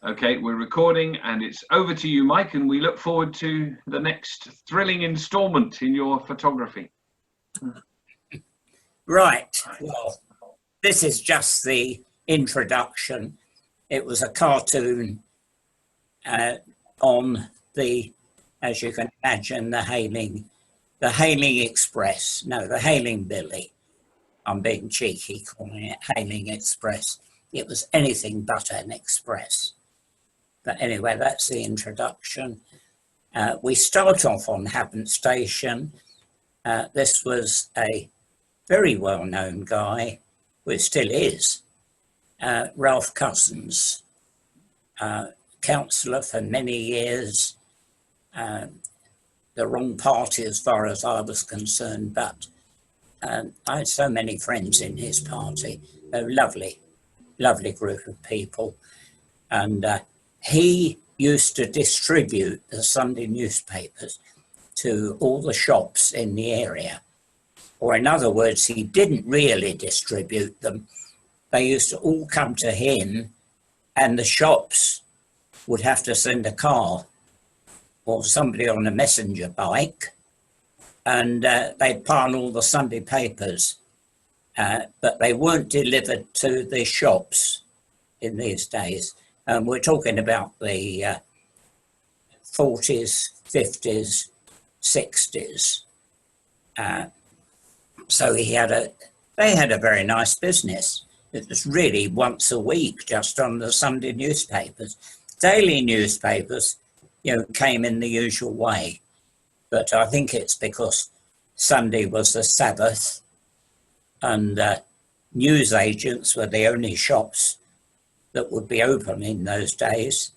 Okay, we're recording and it's over to you, Mike, and we look forward to the next thrilling instalment in your photography. Right, well, this is just the introduction. It was a cartoon on the, as you can imagine, the Hayling Express. No, the Hayling Billy. I'm being cheeky calling it Hayling Express. It was anything but an express. But anyway, that's the introduction. We start off on Havant Station. This was a very well-known guy, which still is, Ralph Cousins, councillor for many years, the wrong party as far as I was concerned, but I had so many friends in his party. A lovely, lovely group of people. And he used to distribute the Sunday newspapers to all the shops in the area. Or in other words, he didn't really distribute them. They used to all come to him, and the shops would have to send a car or somebody on a messenger bike, and they'd pile all the Sunday papers, but they weren't delivered to the shops in these days. We're talking about the 40s, 50s, 60s. So they had a very nice business. It was really once a week, just on the Sunday newspapers. Daily newspapers, came in the usual way. But I think it's because Sunday was the Sabbath, and newsagents were the only shops that would be open in those days,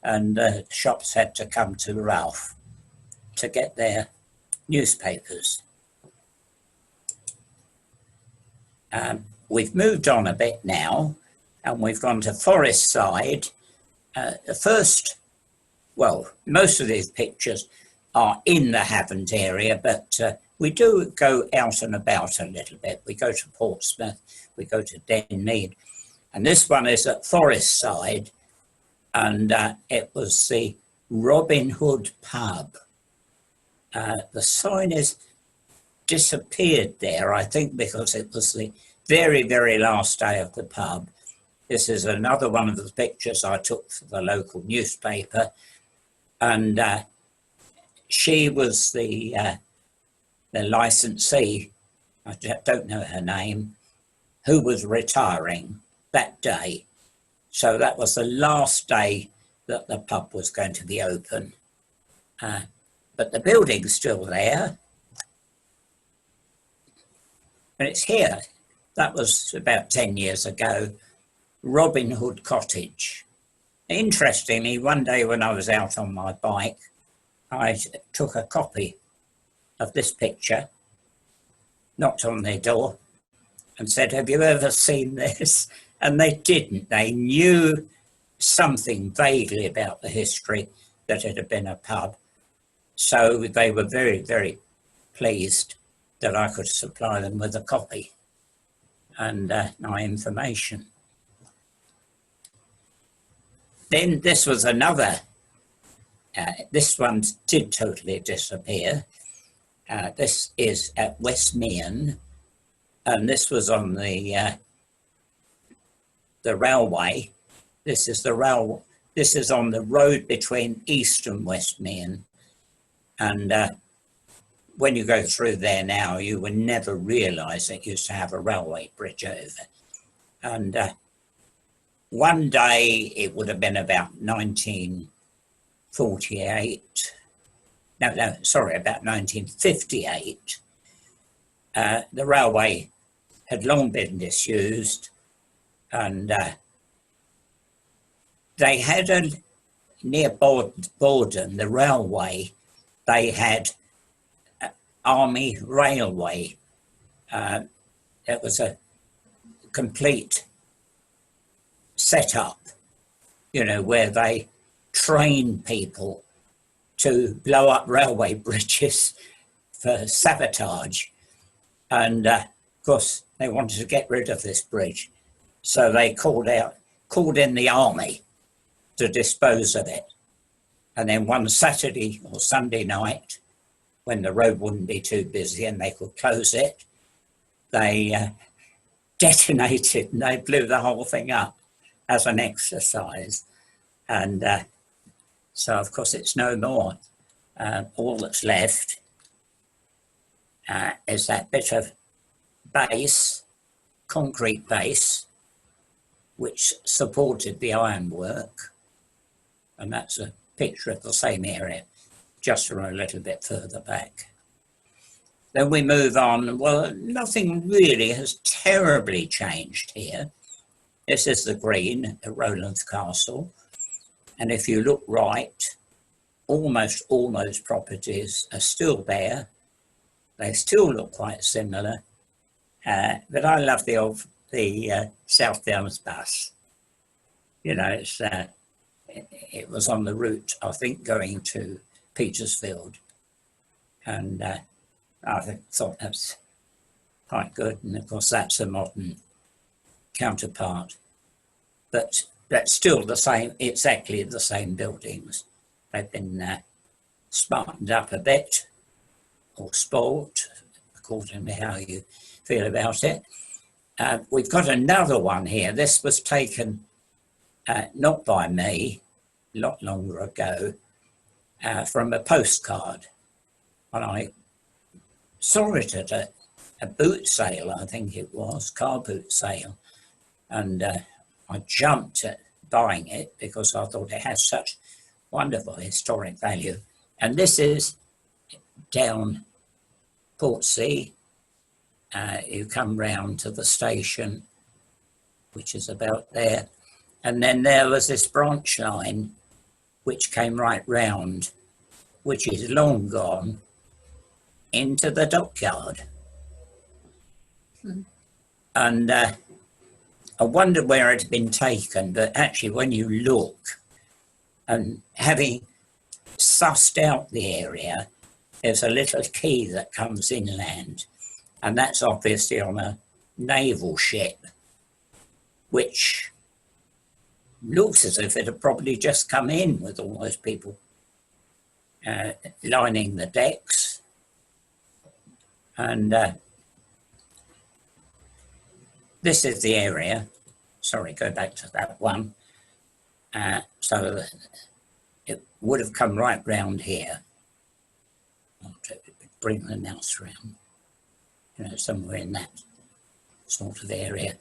and shops had to come to Ralph to get their newspapers. We've moved on a bit now, and we've gone to Forest Side. Most of these pictures are in the Havant area, but we do go out and about a little bit. We go to Portsmouth, we go to Denmead, and this one is at Forest Side, and it was the Robin Hood pub. The sign is disappeared there, I think, because it was the very, very last day of the pub. This is another one of the pictures I took for the local newspaper, and she was the licensee, I don't know her name, who was retiring that day. So that was the last day that the pub was going to be open. But the building's still there. And it's here. That was about 10 years ago, Robin Hood Cottage. Interestingly, one day when I was out on my bike, I took a copy of this picture, knocked on their door and said, "Have you ever seen this?" And they didn't. They knew something vaguely about the history, that it had been a pub. So they were very, very pleased that I could supply them with a copy and my information. Then this was another, this one did totally disappear. This is at Westmean, and this was on the railway. This is on the road between East and Westmean. And when you go through there now, you would never realise it used to have a railway bridge over. And one day, it would have been about 1948. About 1958. The railway had long been disused, and they had near Borden, the railway, they had Army Railway. It was a complete setup, where they trained people to blow up railway bridges for sabotage. And of course, they wanted to get rid of this bridge. So they called in the army, to dispose of it. And then one Saturday or Sunday night, when the road wouldn't be too busy and they could close it, they detonated and they blew the whole thing up as an exercise. And so, of course, it's no more. All that's left is that bit of base, concrete base, which supported the ironwork. And that's a picture of the same area, just from a little bit further back. Then we move on. Well, nothing really has terribly changed here. This is the green at Rowlands Castle. And if you look right, almost all those properties are still there. They still look quite similar. But I love the South Downs bus. You know, it was on the route, I think, going to Petersfield. And I thought that's quite good. And of course, that's a modern counterpart. But that's still the same, exactly the same buildings. They've been smartened up a bit, or spoilt, according to how you feel about it. We've got another one here. This was taken not by me, a lot longer ago, from a postcard. And I saw it at a boot sale, I think it was, car boot sale. And I jumped at buying it because I thought it has such wonderful historic value. And this is down Portsea. You come round to the station, which is about there. And then there was this branch line which came right round, which is long gone, into the dockyard. And I wondered where it had been taken, but actually when you look, and having sussed out the area, there's a little quay that comes inland, and that's obviously on a naval ship, which looks as if it had probably just come in with all those people lining the decks. And this is the area. Sorry, go back to that one. So it would have come right round here. I'll bring the mouse round, you know, somewhere in that sort of area.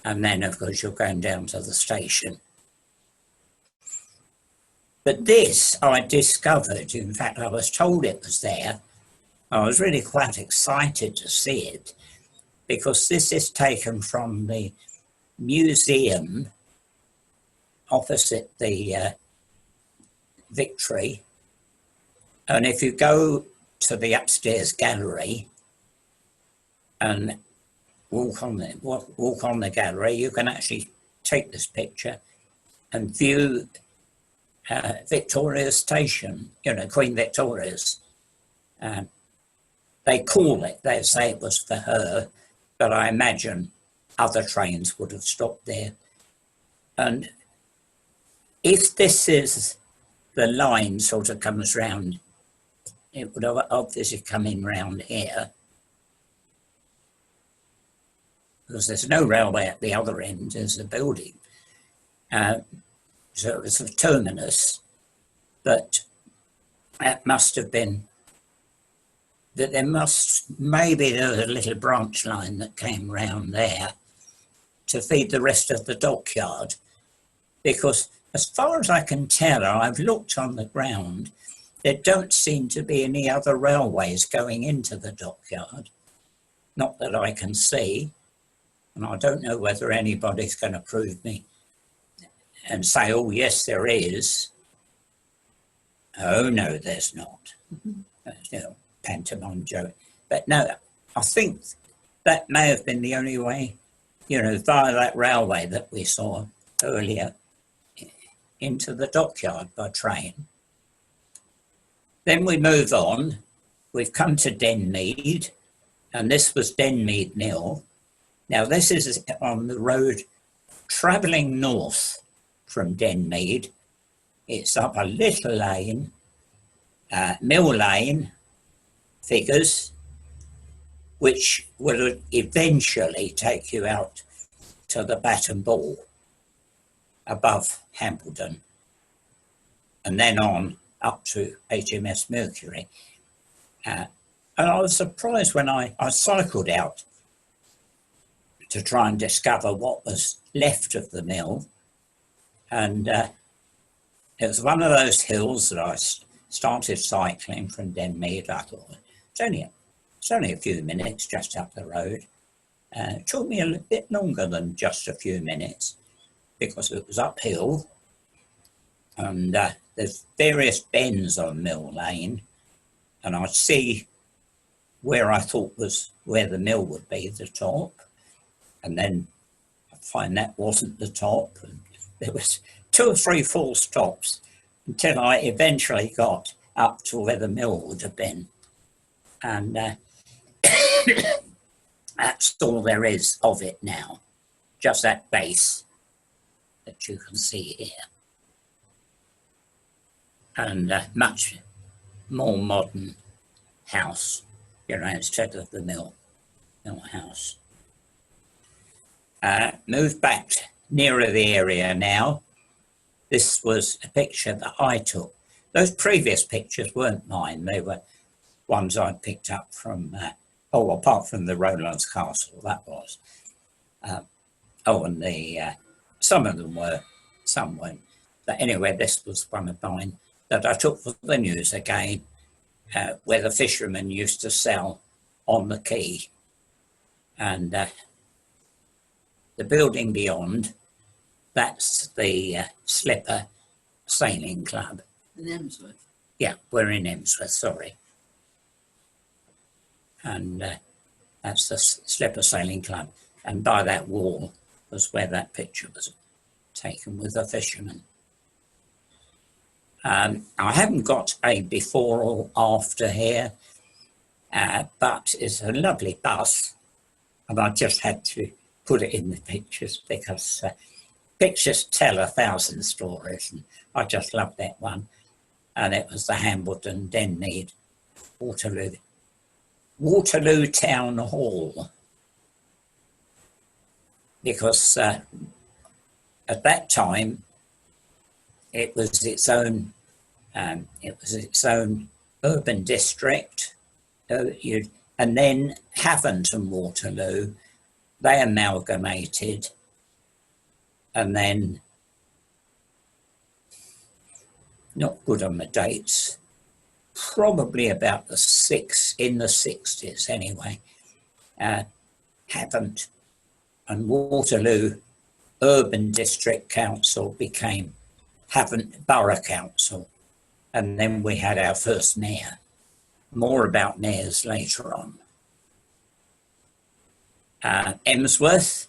And then, of course, you're going down to the station. But this I discovered, in fact, I was told it was there. I was really quite excited to see it because this is taken from the museum opposite the Victory. And if you go to the upstairs gallery and walk on the gallery, you can actually take this picture and view Victoria's station, you know, Queen Victoria's. They call it, they say it was for her, but I imagine other trains would have stopped there. And if this is the line sort of comes round, it would have obviously come in round here, because there's no railway at the other end, there's a building. So it was a terminus, but that must have been, that maybe there was a little branch line that came round there to feed the rest of the dockyard. Because as far as I can tell, I've looked on the ground, there don't seem to be any other railways going into the dockyard. Not that I can see. And I don't know whether anybody's going to prove me and say, oh, yes, there is. Oh, no, there's not. You know, pantomime joke. But no, I think that may have been the only way, you know, via that railway that we saw earlier into the dockyard by train. Then we move on. We've come to Denmead, and this was Denmead Mill. Now, this is on the road travelling north from Denmead. It's up a little lane, Mill Lane figures, which will eventually take you out to the Bat and Ball above Hambledon, and then on up to HMS Mercury. And I was surprised when I cycled out to try and discover what was left of the mill. And it was one of those hills that I started cycling from Denmead. I thought, it's only a few minutes just up the road. It took me a bit longer than just a few minutes because it was uphill. And there's various bends on Mill Lane. And I see where I thought was where the mill would be, the top. And then I find that wasn't the top. And there was 2 or 3 full stops until I eventually got up to where the mill would have been. And that's all there is of it now. Just that base that you can see here. And much more modern house, instead of the mill house. Moved back nearer the area now. This was a picture that I took. Those previous pictures weren't mine. They were ones I'd picked up from, apart from the Rowlands Castle, that was. And some of them were, some weren't. But anyway, this was one of mine that I took for the news again, where the fishermen used to sell on the quay. And the building beyond, that's the Slipper Sailing Club. In Emsworth? Yeah, we're in Emsworth, sorry. And that's the Slipper Sailing Club. And by that wall was where that picture was taken with the fishermen. I haven't got a before or after here, but it's a lovely bus. And I just had to put it in the pictures because pictures tell 1,000 stories. And I just love that one. And it was the Hambledon, Denmead, Waterloo Town Hall. Because at that time, it was its own urban district. And then Havant and Waterloo, they amalgamated. And then, not good on the dates, probably about in the 60s anyway, Havant and Waterloo Urban District Council became Havant Borough Council. And then we had our first mayor. More about mayors later on. Emsworth,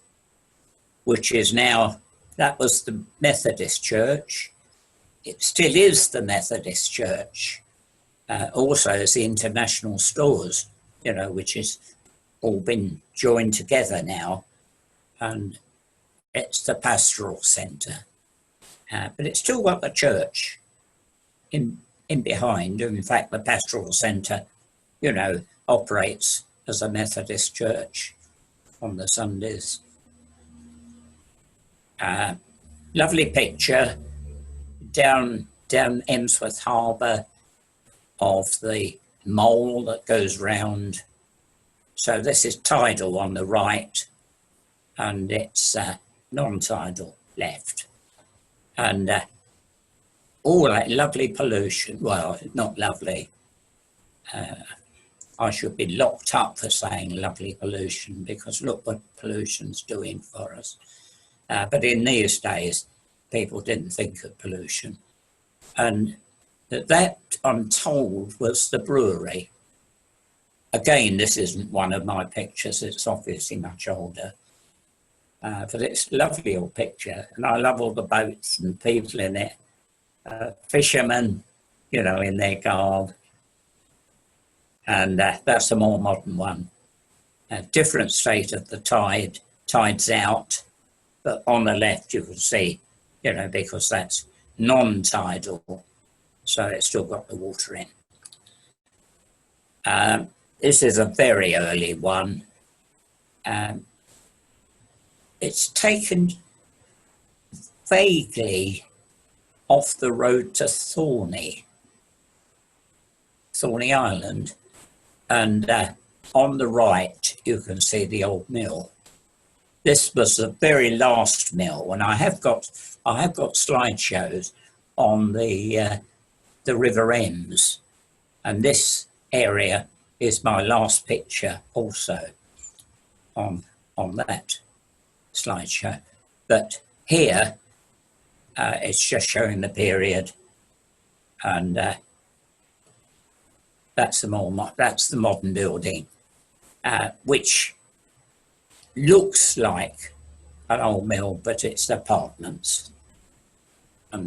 which is now, that was the Methodist Church. It still is the Methodist Church. Also as the International Stores, which has all been joined together now. And it's the pastoral centre. But it's still got the church in behind. In fact, the pastoral centre, operates as a Methodist church on the Sundays. Lovely picture down Emsworth Harbour of the mole that goes round. So this is tidal on the right, and it's non-tidal left. And all that lovely pollution, well, not lovely. I should be locked up for saying lovely pollution, because look what pollution's doing for us. But in these days, people didn't think of pollution. And that, I'm told, was the brewery. Again, this isn't one of my pictures, it's obviously much older. But it's a lovely old picture, and I love all the boats and people in it. Fishermen, in their garb. And that's a more modern one. A different state of the tide, tide's out, but on the left you can see, you know, because that's non-tidal, so it's still got the water in. This is a very early one. It's taken vaguely off the road to Thorney Island, and on the right you can see the old mill. This was the very last mill, and I have got slideshows on the River Ems, and this area is my last picture also on that slideshow. But here it's just showing the period, and that's the modern building, which looks like an old mill, but it's apartments, and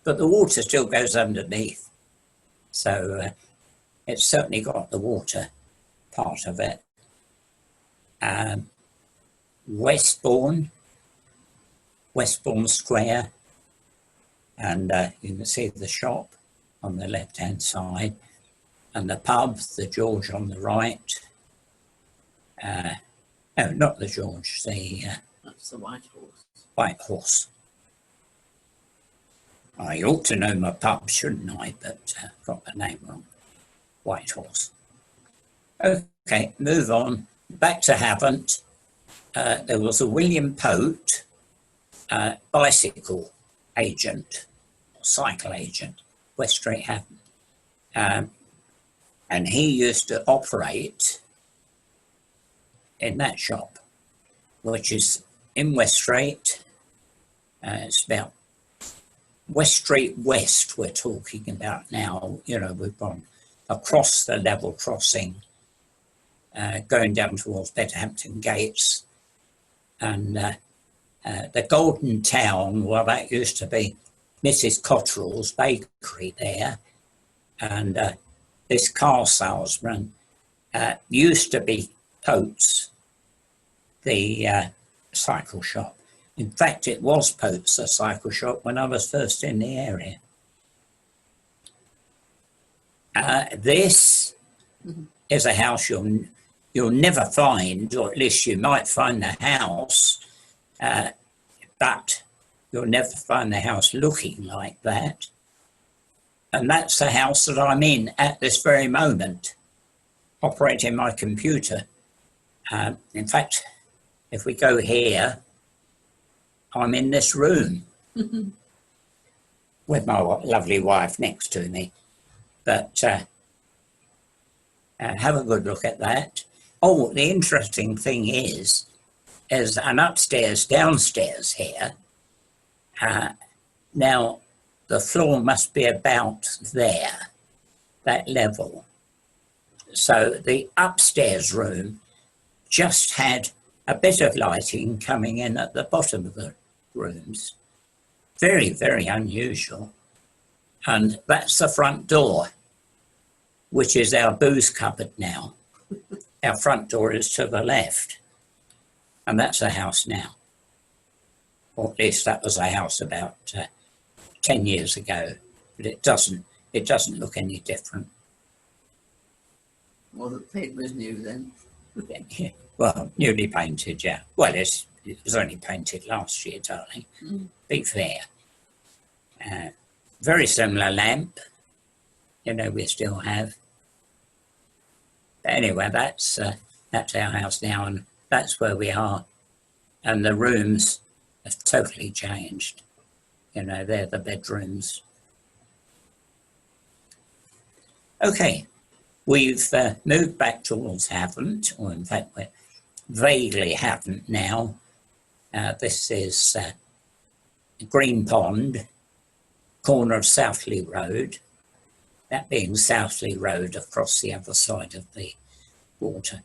but the water still goes underneath, so it's certainly got the water part of it. Westbourne Square, and you can see the shop on the left hand side, and the pub, the George, on the right. No, not the George, That's the White Horse. White Horse. I ought to know my pub, shouldn't I? But got the name wrong. White Horse. Okay, move on. Back to Havant. There was a William Pote, bicycle agent, or cycle agent, West Street Havant. And he used to operate in that shop, which is in West Street. It's about West Street West we're talking about now. You know, we've gone across the level crossing, going down towards Bedhampton Gates, and the Golden Town, well, that used to be Mrs. Cotterell's bakery there, and this car salesman used to be Pote's, the cycle shop. In fact, it was Pote's, the cycle shop, when I was first in the area. This is a house you'll never find, or at least you might find the house, but you'll never find the house looking like that. And that's the house that I'm in at this very moment, operating my computer. In fact, if we go here, I'm in this room with my lovely wife next to me. But have a good look at that. Oh, the interesting thing is an upstairs, downstairs here. Now, the floor must be about there, that level. So the upstairs room just had a bit of lighting coming in at the bottom of the rooms. Very, very unusual. And that's the front door, which is our booze cupboard now. Our front door is to the left, and that's a house now. Or at least that was a house about 10 years ago, but it doesn't look any different. Well, the paint was new then. Well, newly painted, yeah. Well, it was only painted last year, darling. Be fair. Very similar lamp, you know, we still have. But anyway, that's our house now, and that's where we are. And the rooms have totally changed. You know, they're the bedrooms. Okay, we've moved back towards Havant, or in fact, we're vaguely Havant now. This is Green Pond, corner of Southley Road, that being Southley Road across the other side of the water.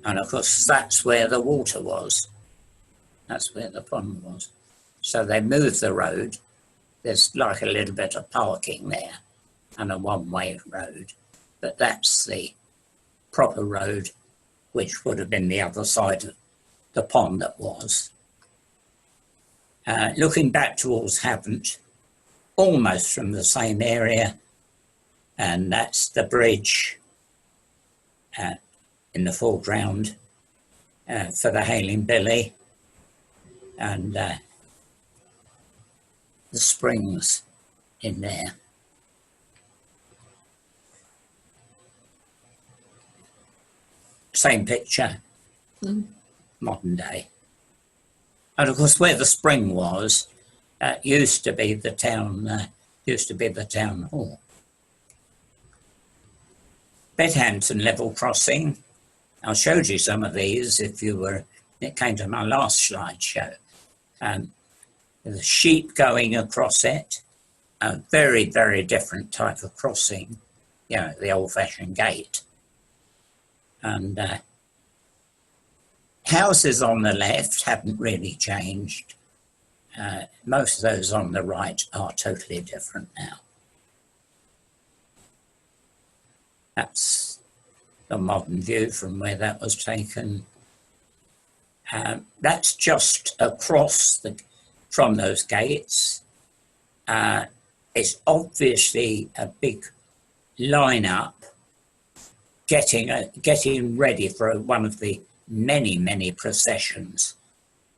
And of course, that's where the water was. That's where the pond was. So they moved the road. There's like a little bit of parking there and a one-way road, but that's the proper road which would have been the other side of the pond that was. Looking back towards Havant, almost from the same area, and that's the bridge in the foreground for the Hayling Billy, and the springs in there. Same picture, modern day. And of course, where the spring was, used to be the town hall. Bedhampton level crossing. I showed you some of these if you were. It came to my last slideshow. The sheep going across it, a very, very different type of crossing. You know, the old-fashioned gate. And houses on the left haven't really changed. Most of those on the right are totally different now. That's the modern view from where that was taken. That's just across from those gates. It's obviously a big line-up getting ready for one of the many, many processions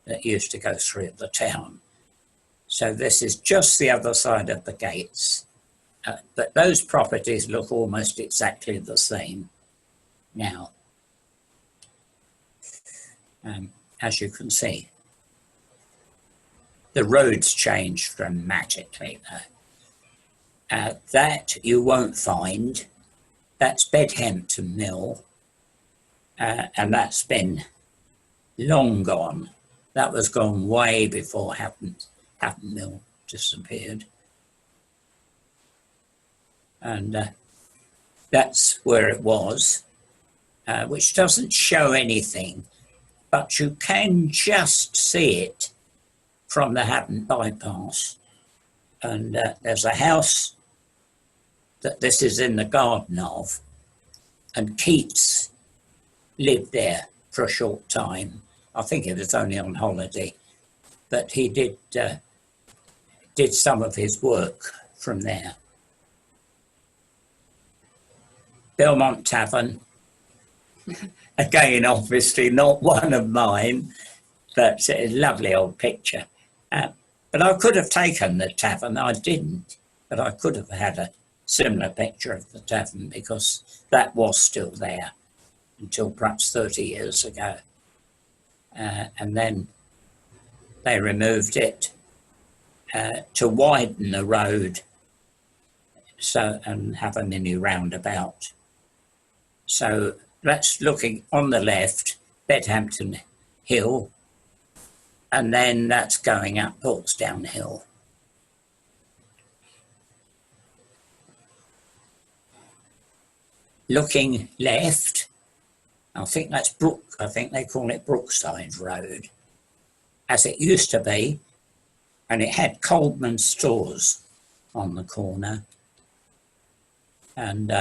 that used to go through the town. So this is just the other side of the gates. But those properties look almost exactly the same now, as you can see. The roads changed dramatically though. That you won't find. That's Bedhampton Mill, and that's been long gone. That was gone way before Havant Mill disappeared. And that's where it was, which doesn't show anything, but you can just see it from the Havant bypass. And there's a house that this is in the garden of, and Keats lived there for a short time. I think it was only on holiday, but he did some of his work from there. Belmont Tavern, again, obviously not one of mine, but a lovely old picture. But I could have taken the tavern, I didn't, but I could have had a similar picture of the tavern because that was still there until perhaps 30 years ago. And then they removed it to widen the road and have a mini roundabout. So that's looking on the left, Bedhampton Hill, and then that's going up Portsdown Hill. Looking left, I think that's I think they call it Brookside Road, as it used to be, and it had Coldman stores on the corner, and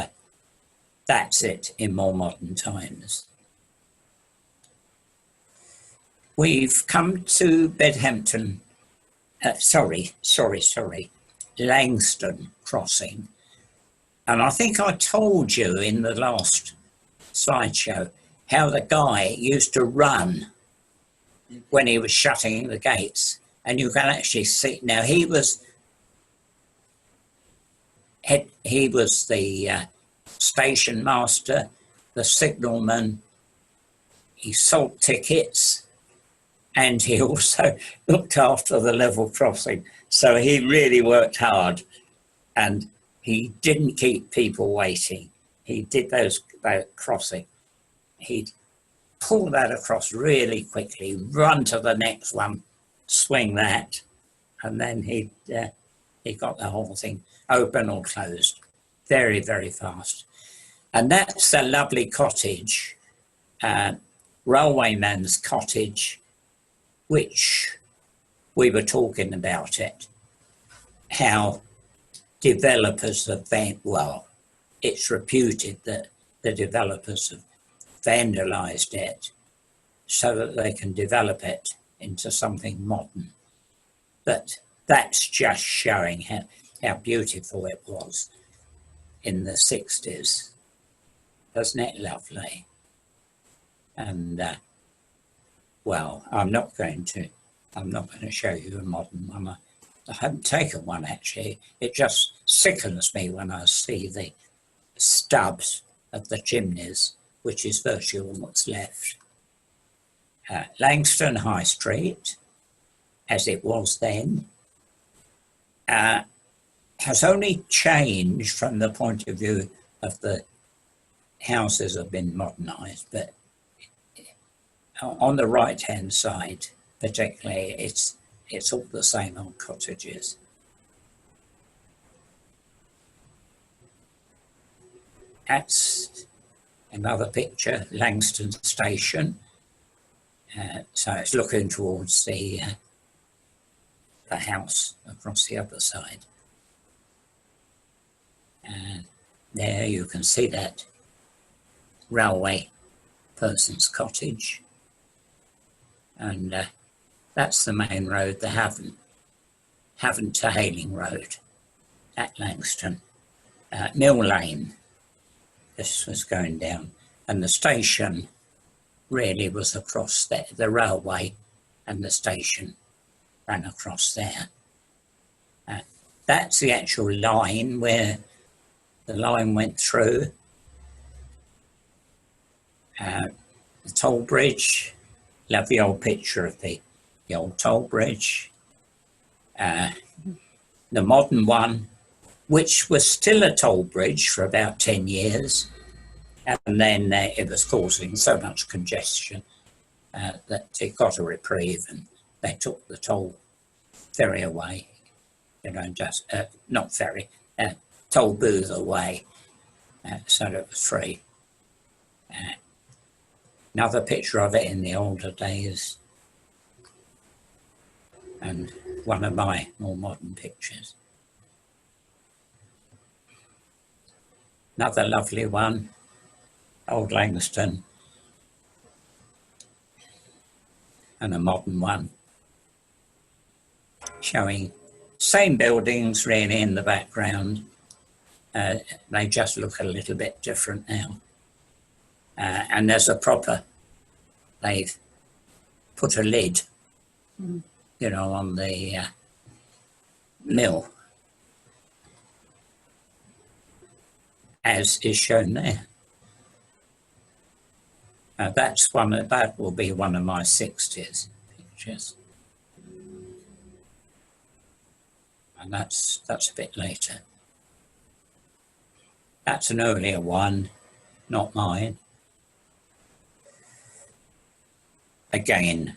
that's it in more modern times. We've come to Bedhampton, Langston Crossing. And I think I told you in the last slideshow how the guy used to run when he was shutting the gates. And you can actually see, now he was the station master, the signalman, he sold tickets, and he also looked after the level crossing. So he really worked hard, and he didn't keep people waiting. He did that crossing. He'd pull that across really quickly, run to the next one, swing that, and then he got the whole thing open or closed very, very fast. And that's a lovely cottage, railwayman's cottage, which we were talking about it, how developers have been, well, it's reputed that the developers have vandalised it so that they can develop it into something modern. But that's just showing how beautiful it was in the 60s. Isn't it lovely? And well, I'm not going to show you a modern one. I haven't taken one actually. It just sickens me when I see the stubs of the chimneys, which is virtually all that's left. Langston High Street, as it was then, has only changed from the point of view of the houses have been modernised, but on the right-hand side, particularly, it's all the same old cottages. That's another picture, Langston Station. So it's looking towards the house across the other side. And there you can see that railway person's cottage. And that's the main road, the Havant to Hayling Road at Langston. Mill Lane, this was going down. And the station really was across there. The railway and the station ran across there. That's the actual line where the line went through. The toll bridge, love the old picture of the old toll bridge. The modern one, which was still a toll bridge for about 10 years. And then it was causing so much congestion that it got a reprieve and they took the toll ferry away, you know, just, not ferry, toll booth away, so that it was free. Another picture of it in the older days, and one of my more modern pictures. Another lovely one, Old Langston, and a modern one, showing same buildings really in the background. They just look a little bit different now. And there's a proper, they've put a lid, you know, on the mill, as is shown there. That will be one of my 60s pictures. And that's a bit later. That's an earlier one, not mine. Again,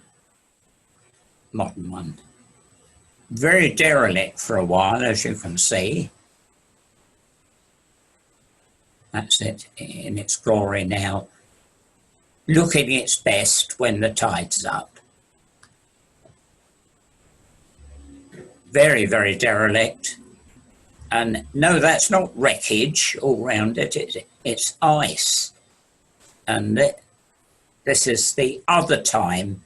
modern one. Very derelict for a while, as you can see. That's it in its glory now. Looking its best when the tide's up. Very, very derelict. And no, that's not wreckage all round it. It's ice. And this is the other time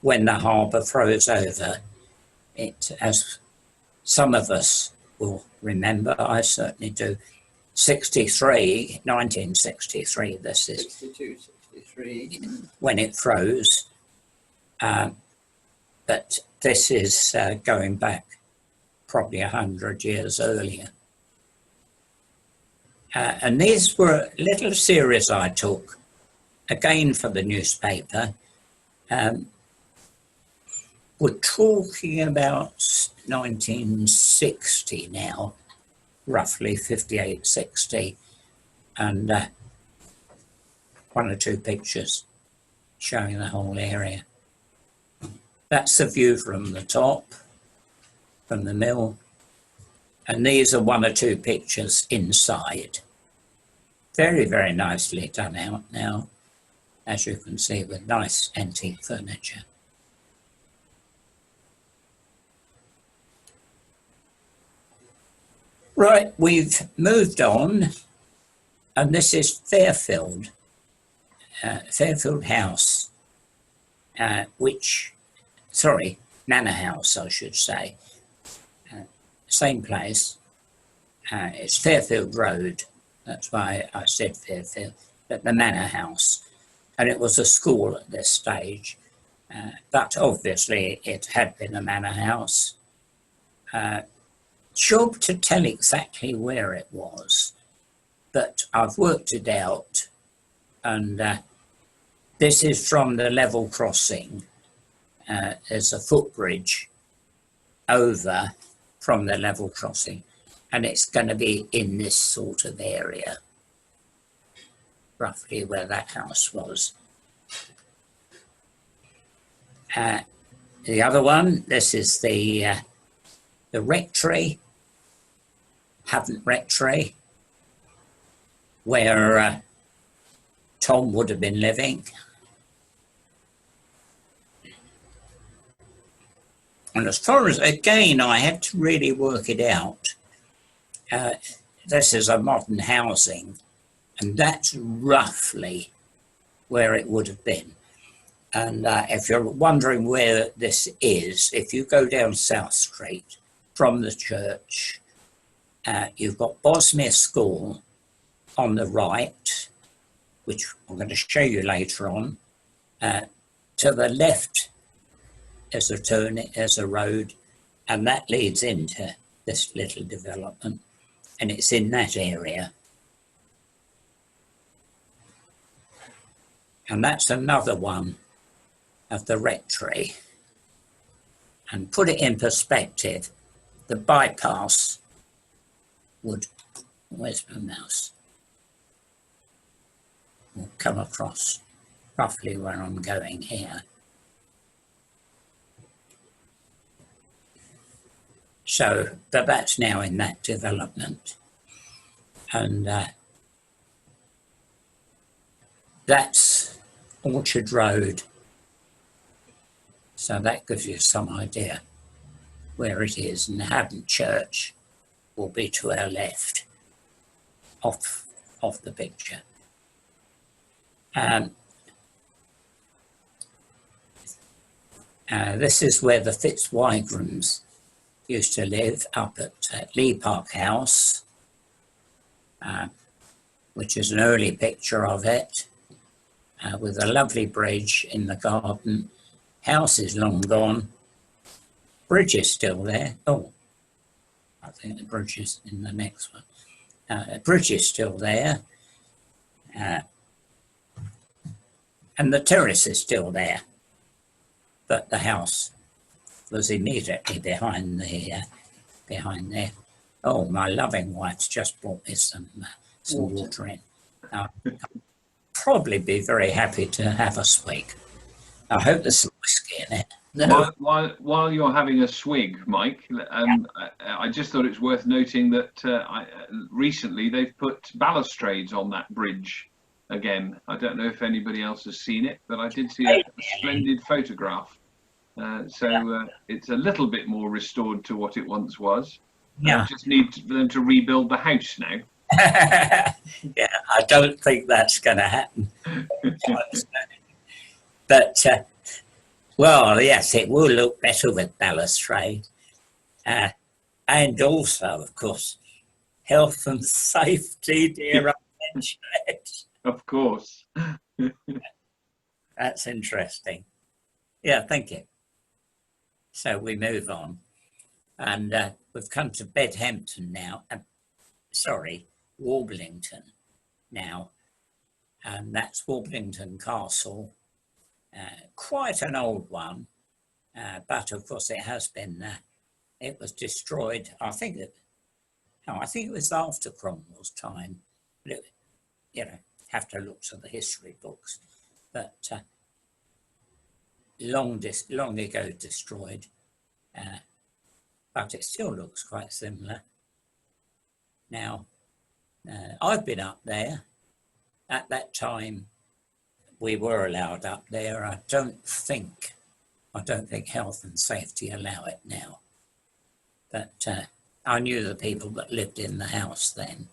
when the harbour froze over. It, as some of us will remember, I certainly do, 1963, this is 62, 63. when it froze. But this is going back probably 100 years earlier. And these were a little series I took, again for the newspaper. We're talking about 1960 now, roughly 58, 60, and one or two pictures showing the whole area. That's the view from the top, from the mill, and these are one or two pictures inside. Very, very nicely done out now, as you can see, with nice antique furniture. Right, we've moved on, and this is Fairfield. Fairfield House, Manor House, I should say. Same place. It's Fairfield Road. That's why I said Fairfield, but the Manor House. And it was a school at this stage. But obviously it had been a manor house. Job to tell exactly where it was, but I've worked it out, and this is from the level crossing. There's a footbridge over from the level crossing, and it's going to be in this sort of area, roughly where that house was. The other one, this is the rectory, Havant rectory, where Tom would have been living. And as far as, again, I had to really work it out. This is a modern housing, and that's roughly where it would have been. And if you're wondering where this is, if you go down South Street from the church, you've got Bosmere School on the right, which I'm going to show you later on. To the left is a turn, is a road, and that leads into this little development, and it's in that area. And that's another one of the rectory. And put it in perspective, the bypass would, where's my mouse? Will come across roughly where I'm going here. So, but that's now in that development. And that's Orchard Road. So that gives you some idea where it is. And the Havant Church will be to our left, off the picture. This is where the Fitzwigrams used to live, up at Lee Park House, which is an early picture of it, with a lovely bridge in the garden. House is long gone. Bridge is still there. Oh, I think the bridge is in the next one. The bridge is still there. And the terrace is still there. But the house was immediately behind there. Oh, my loving wife's just brought me some water in. I'll probably be very happy to have a swig. I hope there's some whiskey in it. No. While you're having a swig, Mike, I just thought it's worth noting that recently they've put balustrades on that bridge again. I don't know if anybody else has seen it, but I did see a splendid photograph. So it's a little bit more restored to what it once was. Yeah. Just need for them to rebuild the house now. Yeah, I don't think that's going to happen. But, well, yes, it will look better with balustrade. And also, of course, health and safety, dear, I mentioned it. Of course. That's interesting. Yeah, thank you. So we move on. And we've come to Bedhampton now. Warblington now. And that's Warblington Castle. Quite an old one. But of course it has been, it was destroyed. I think it was after Cromwell's time. But it, have to look to the history books. But long ago destroyed. But it still looks quite similar. Now, I've been up there. At that time, we were allowed up there. I don't think health and safety allow it now. But I knew the people that lived in the house then.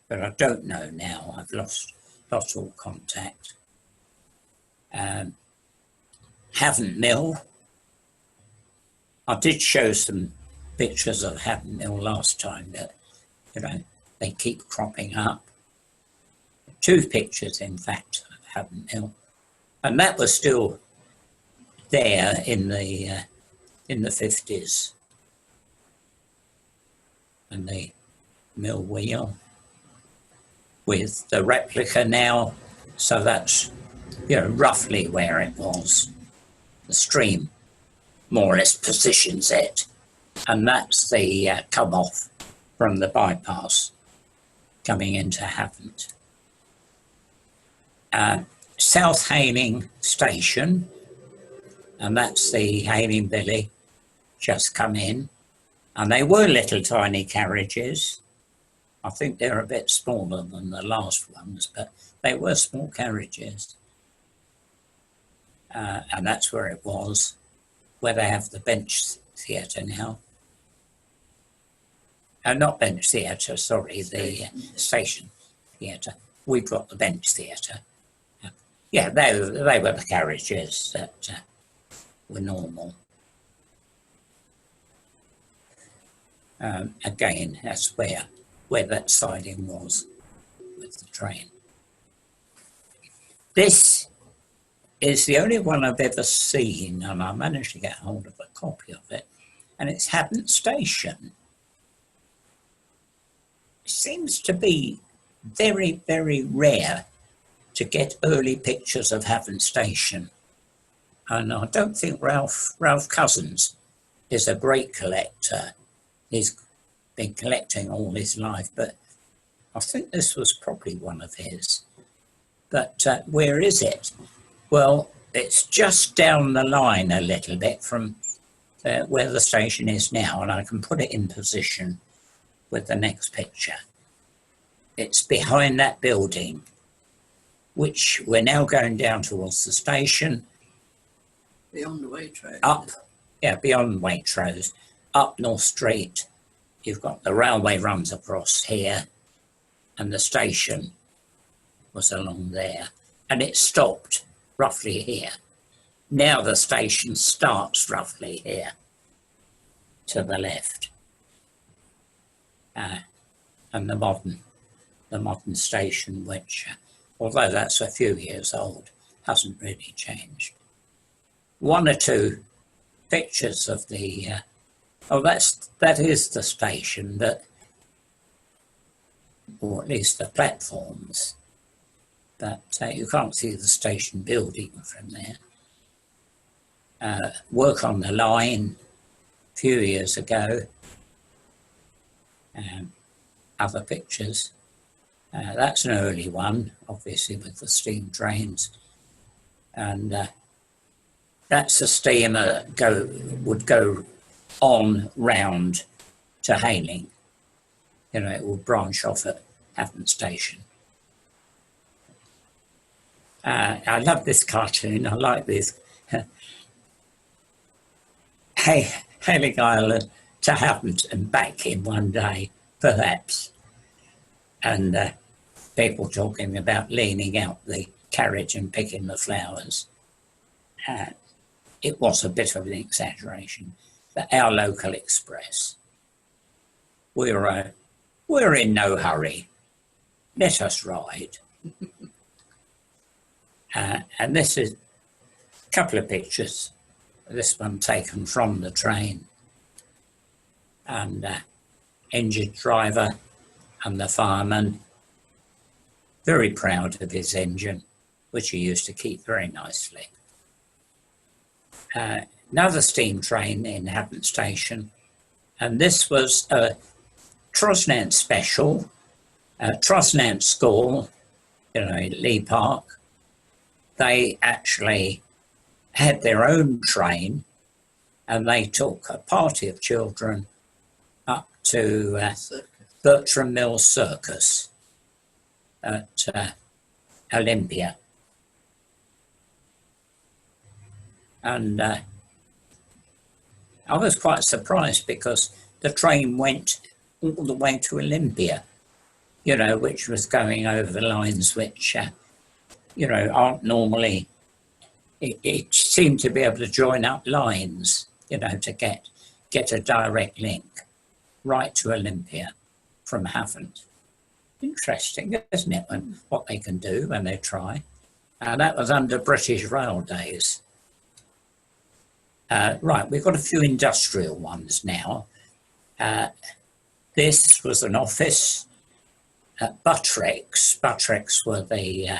But I don't know now. I've lost not all contact. Havant Mill. I did show some pictures of Havant Mill last time, but you know, they keep cropping up. 2 pictures, in fact, of Havant Mill, and that was still there in the 50s, and the mill wheel with the replica now, so that's, you know, roughly where it was. The stream more or less positions it, and that's the come off from the bypass coming into Havant. South Hayling Station, and that's the Hayling Billy just come in, and they were little tiny carriages. I think they're a bit smaller than the last ones, but they were small carriages. And that's where it was, where they have the bench theatre now. Not bench theatre, sorry, the station theatre. We've got the bench theatre. Yeah, they were the carriages that were normal. Again, that's where that siding was with the train. This is the only one I've ever seen, and I managed to get hold of a copy of it, and it's Havant Station. It seems to be very, very rare to get early pictures of Havant Station. And I don't think Ralph Cousins is a great collector. He's been collecting all his life, but I think this was probably one of his. But where is it? Well, it's just down the line a little bit from where the station is now, and I can put it in position with the next picture. It's behind that building, which we're now going down towards the station. Beyond the Waitrose. Up, yeah, beyond Waitrose, up North Street. You've got the railway runs across here, and the station was along there, and it stopped roughly here. Now the station starts roughly here to the left, and the modern station, which, although that's a few years old, hasn't really changed. 1 or 2 pictures of the that is the station, but, or at least the platforms, but you can't see the station building from there. Work on the line a few years ago. Other pictures. That's an early one, obviously, with the steam trains. And that's a steamer would go on round to Hayling. You know, it will branch off at Havant Station. I love this cartoon. I like this. Hayling Island to Havant and back in one day, perhaps. And people talking about leaning out the carriage and picking the flowers. It was a bit of an exaggeration, but our local express, we're in no hurry. Let us ride. And this is a couple of pictures. This one taken from the train, and engine driver and the fireman, very proud of his engine, which he used to keep very nicely. Another steam train in Havant Station, and this was a Trosnant special, Trosnant School, you know, in Lee Park. They actually had their own train, and they took a party of children up to Bertram Mills Circus at Olympia. And I was quite surprised because the train went all the way to Olympia. you know, which was going over the lines which, you know, aren't normally, it seemed to be able to join up lines, you know, to get a direct link right to Olympia from Havant. Interesting, isn't it, when, what they can do when they try. And that was under British Rail days. Right, we've got a few industrial ones now. This was an office. Buttrecks were the,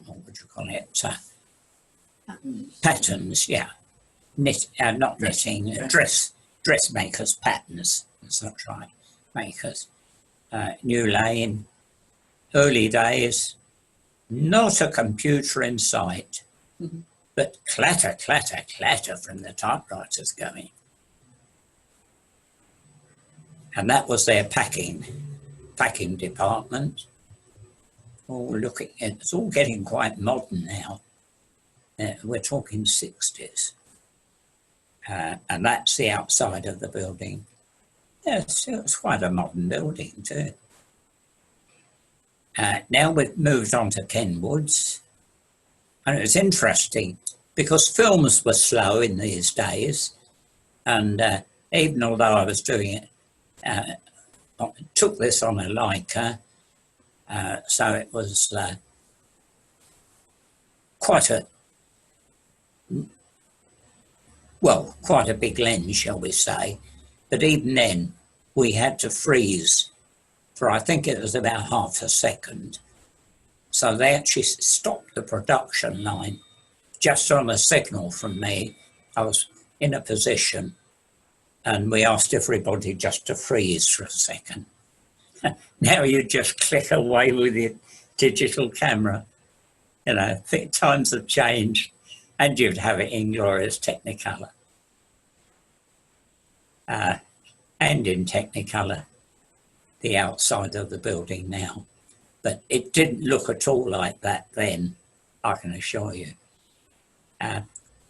what would you call it? Patterns, yeah. Not knitting, dressmakers, patterns, that's right, makers. New Lane, early days, not a computer in sight, but clatter, clatter, clatter from the typewriters going. And that was their packing department. Oh, look, it's all getting quite modern now. We're talking 60s. And that's the outside of the building. Yes, it was quite a modern building too. Now we've moved on to Kenwoods. And it was interesting because films were slow in these days. And even although I was doing it, took this on a Leica, so it was quite a big lens, shall we say. But even then, we had to freeze for, I think it was about half a second. So they actually stopped the production line just on a signal from me. I was in a position and we asked everybody just to freeze for a second. Now you just click away with your digital camera. You know, times have changed and you'd have it in glorious Technicolor. And in Technicolor, the outside of the building now. But it didn't look at all like that then, I can assure you.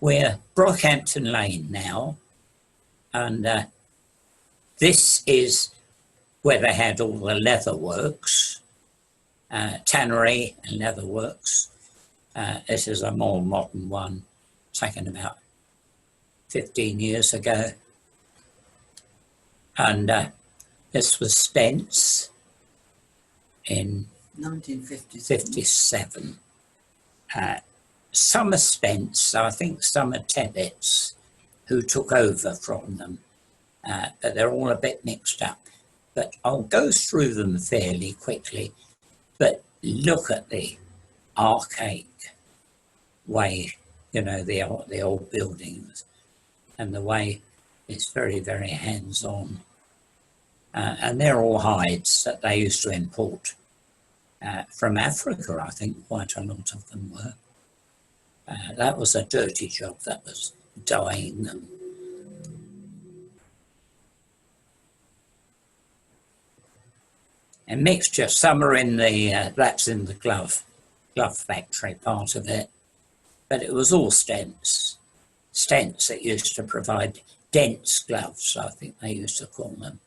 We're Brockhampton Lane now, and this is where they had all the leather works, tannery and leather works. This is a more modern one, taken about 15 years ago. And this was Stents in 1957. Some are Stents, I think some are Tebbets who took over from them, but they're all a bit mixed up. But I'll go through them fairly quickly. But look at the archaic way, you know, the old buildings, and the way it's very, very hands-on. And they're all hides that they used to import from Africa, I think quite a lot of them were. That was a dirty job, that was dyeing them. A mixture, some are in the, that's in the glove factory part of it, but it was all Stents that used to provide dense gloves, I think they used to call them,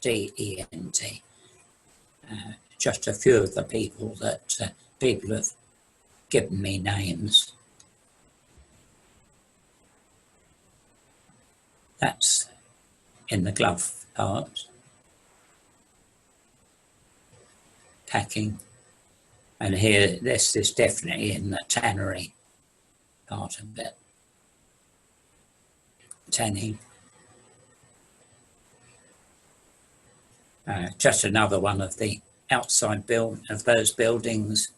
D-E-N-T. Just a few of the people that people have given me names. That's in the glove part. Packing. And here, this is definitely in the tannery part of it. Tanning. Just another one of the outside of those buildings.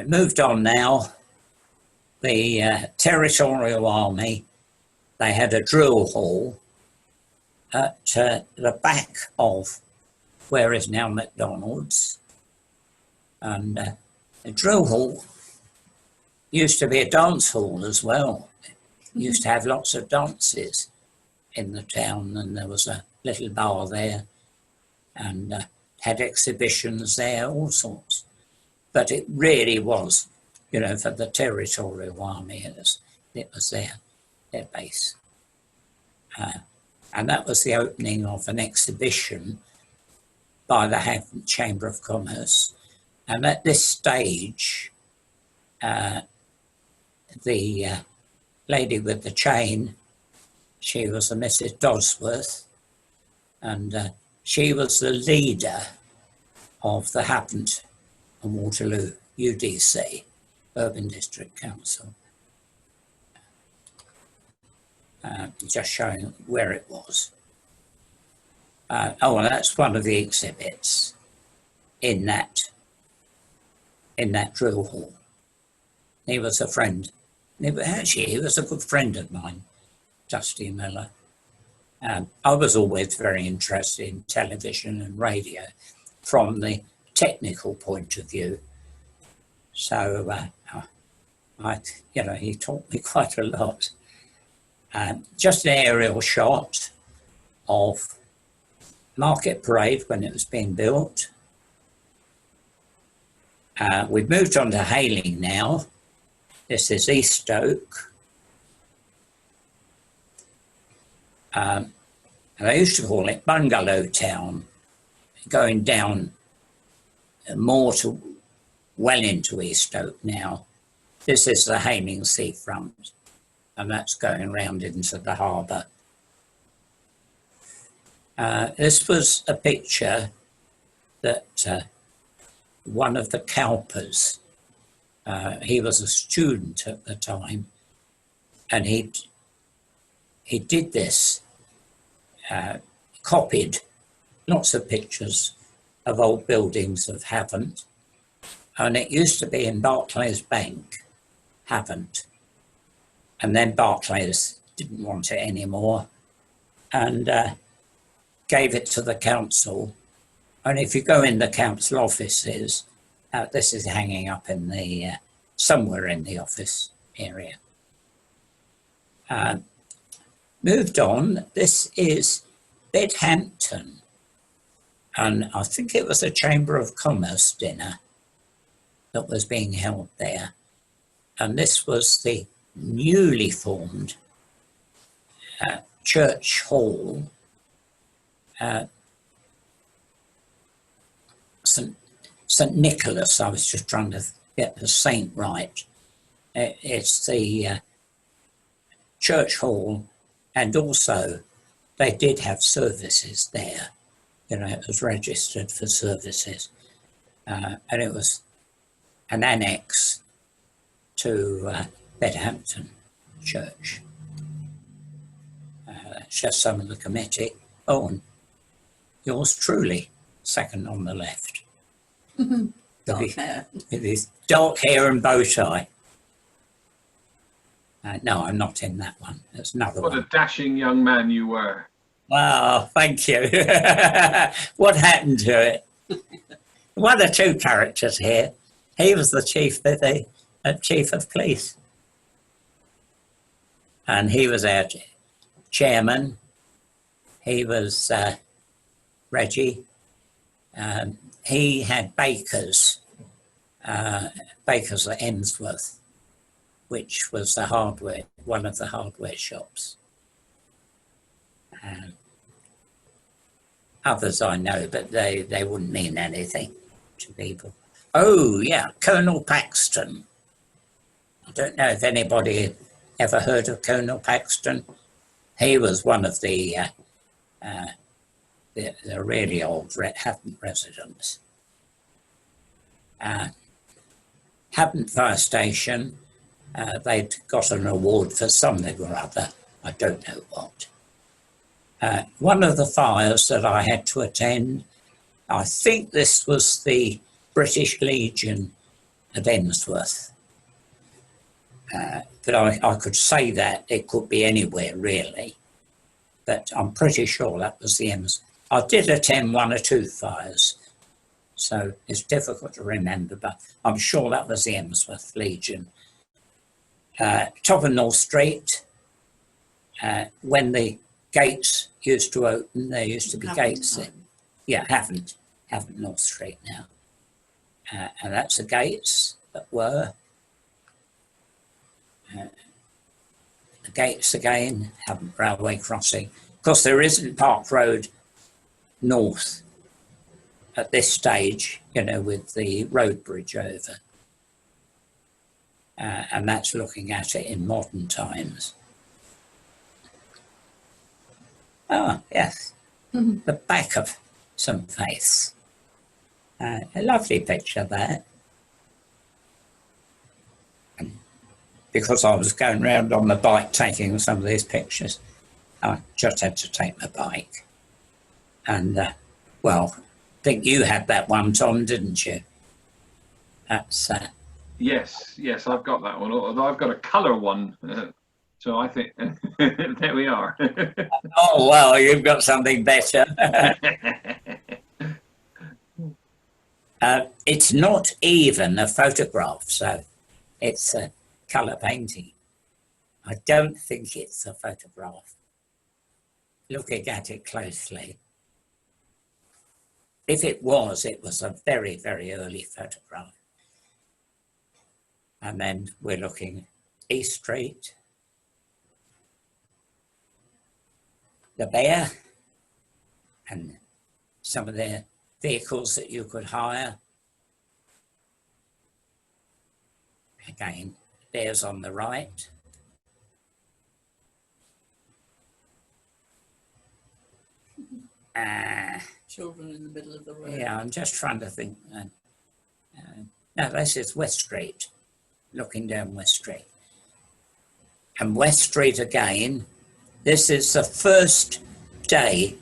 Moved on now. The Territorial Army, they had a drill hall at the back of where is now McDonald's. And the drill hall used to be a dance hall as well. It used to have lots of dances in the town, and there was a little bar there and had exhibitions there, all sorts. But it really was, you know, for the Territorial Army, it was their base. And that was the opening of an exhibition by the Havant Chamber of Commerce. And at this stage, the lady with the chain, she was a Mrs. Dodsworth, and she was the leader of the Havant and Waterloo UDC, Urban District Council. Just showing where it was. Oh, and that's one of the exhibits in that drill hall. He was a friend. He was a good friend of mine, Dusty Miller. I was always very interested in television and radio from the technical point of view. So, he taught me quite a lot. Just an aerial shot of Market Parade when it was being built. We've moved on to Hayling now. This is East Stoke. And I used to call it Bungalow Town, going down more to well into East Stoke now. This is the Hayling seafront, and that's going round into the harbour. This was a picture that one of the Cowpers, he was a student at the time, and he did this, copied lots of pictures of old buildings of Havant, and it used to be in Barclays Bank, Havant, and then Barclays didn't want it anymore and gave it to the council. And if you go in the council offices, this is hanging up in the somewhere in the office area. Moved on, this is Bedhampton, and I think it was a Chamber of Commerce dinner that was being held there. And this was the newly formed church hall, St. Nicholas. I was just trying to get the saint right. It's the church hall, and also they did have services there. It was registered for services, and it was an annex to Bedhampton Church. That's just some of the committee. Oh, and yours truly, second on the left. Dark hair. It is dark hair and bow tie. No, I'm not in that one. There's another one. What a dashing young man you were. Wow, thank you. What happened to it? One or two characters here. He was the chief of police. And he was our chairman. He was Reggie. He had bakers at Emsworth, which was the hardware, one of the hardware shops. Others I know, but they wouldn't mean anything to people. Oh yeah, Colonel Paxton. I don't know if anybody ever heard of Colonel Paxton. He was one of the really old Havant residents. Havant Fire Station, they'd got an award for something or other. I don't know what. One of the fires that I had to attend, I think this was the British Legion of Emsworth. But I could say that it could be anywhere really, but I'm pretty sure that was the Emsworth. I did attend one or two fires, so it's difficult to remember, but I'm sure that was the Emsworth Legion. Top of North Street, when the gates used to open, there used to be gates there. Yeah, Havant North Street now. And that's the gates that were. The gates again, Havant Railway Crossing, course, there isn't Park Road North at this stage, you know, with the road bridge over. And that's looking at it in modern times. Oh, yes, the back of St Faith's. A lovely picture there. Because I was going round on the bike taking some of these pictures, I just had to take my bike. And, well, I think you had that one, Tom, didn't you? That's... Yes, I've got that one. Although I've got a colour one, so I think there we are. Oh well, you've got something better. It's not even a photograph, so it's a colour painting. I don't think it's a photograph. Looking at it closely, if it was a very, very early photograph. And then we're looking East Street, the Bear, and some of the vehicles that you could hire. Again, Bear's on the right. Children in the middle of the road. Yeah, I'm just trying to think. No, this is West Street. Looking down West Street. And West Street again, this is the first day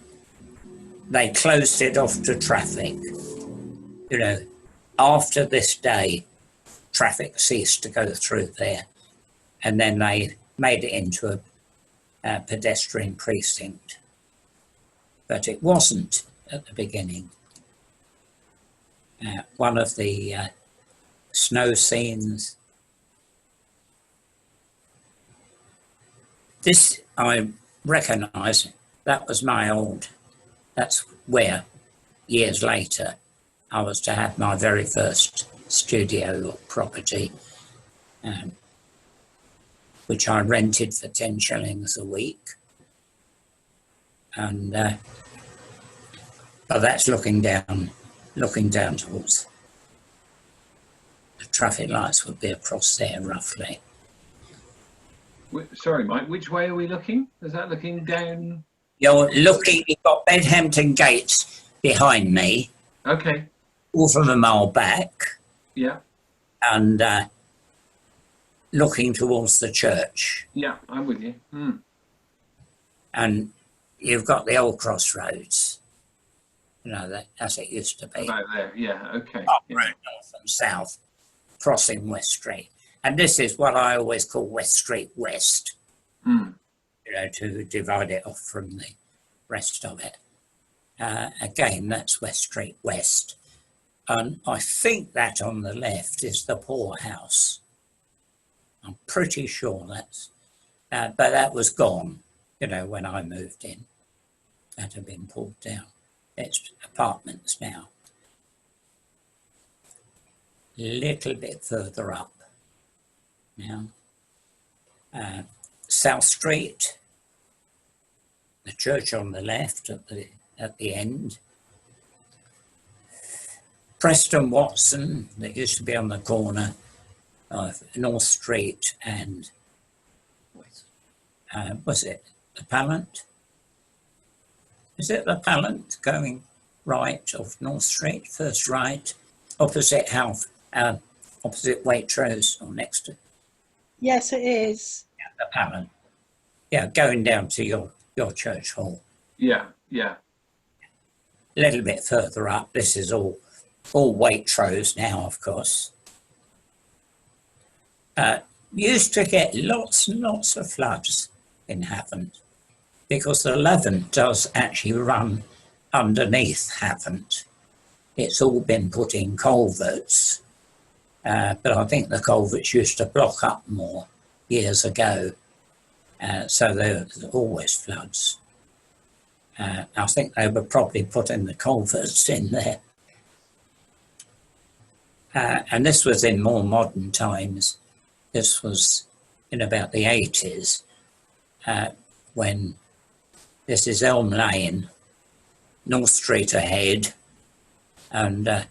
they closed it off to traffic. You know, after this day, traffic ceased to go through there. And then they made it into a pedestrian precinct. But it wasn't at the beginning. One of the snow scenes. This, I recognise, that was my old, that's where, years later, I was to have my very first studio property, which I rented for 10 shillings a week. And but that's looking down towards, the traffic lights would be across there roughly. Sorry, Mike, which way are we looking? Is that looking down? You're looking, you've got Bedhampton gates behind me. Okay. Quarter of a mile back. Yeah. And looking towards the church. Yeah, I'm with you. And you've got the old crossroads. You know, that as it used to be. About there, yeah, okay. Up Yeah. road north and south, crossing West Street. And this is what I always call West Street West, you know, to divide it off from the rest of it. Again, that's West Street West. And I think that on the left is the poorhouse. I'm pretty sure that's, but that was gone, you know, when I moved in. That had been pulled down. It's apartments now. A little bit further up now. South Street, the church on the left at the end. Preston Watson, that used to be on the corner of North Street and was it the Pallant? Is it the Pallant going right off North Street, first right, opposite opposite Waitrose or next to? Yes, it is. Yeah, the Pallant. Yeah, going down to your church hall. Yeah, yeah. A little bit further up, this is all Waitrose now, of course. Used to get lots and lots of floods in Havant because the Levant does actually run underneath Havant. It's all been put in culverts, but I think the culverts used to block up more years ago, so there was always floods. I think they were probably putting the culverts in there. And this was in more modern times. This was in about the 80s when this is Elm Lane, North Street ahead, and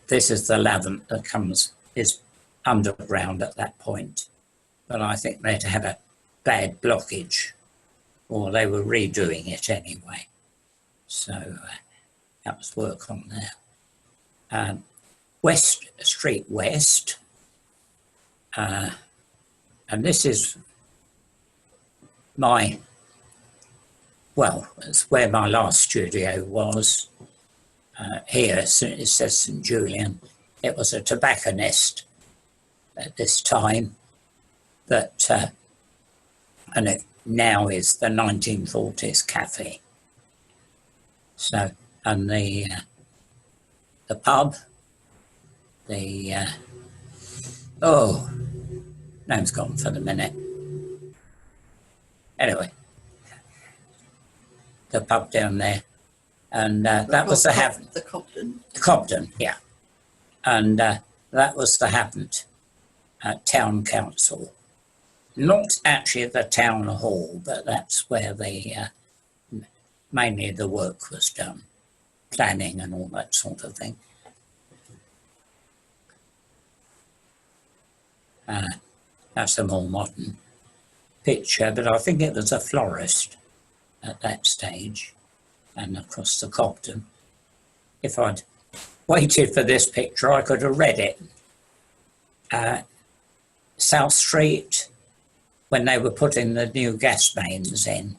this is the Havant that is underground at that point. But I think they'd had a bad blockage, or they were redoing it anyway. So that was work on there. West Street West, and this is it's where my last studio was. Here it says St Julian. It was a tobacconist at this time, that and it now is the 1940s cafe. So, and the pub, name's gone for the minute. Anyway, the pub down there, and that was the Havant. The Cobden. Cobden, yeah. And that was the Havant Town Council. Not actually the town hall, but that's where mainly the work was done, planning and all that sort of thing. That's a more modern picture, but I think it was a florist at that stage, and across the Cobden. If I'd waited for this picture, I could have read it. South Street, when they were putting the new gas mains in.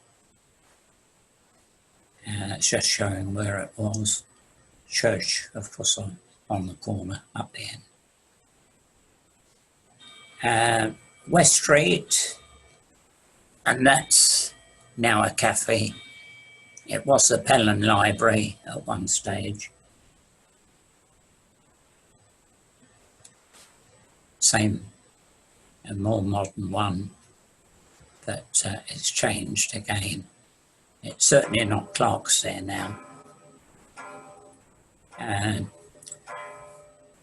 It's just showing where it was. Church, of course, on the corner up the end. West Street, and that's now a cafe. It was the Pelham Library at one stage. Same, a more modern one, but it's changed again. It's certainly not Clark's there now. And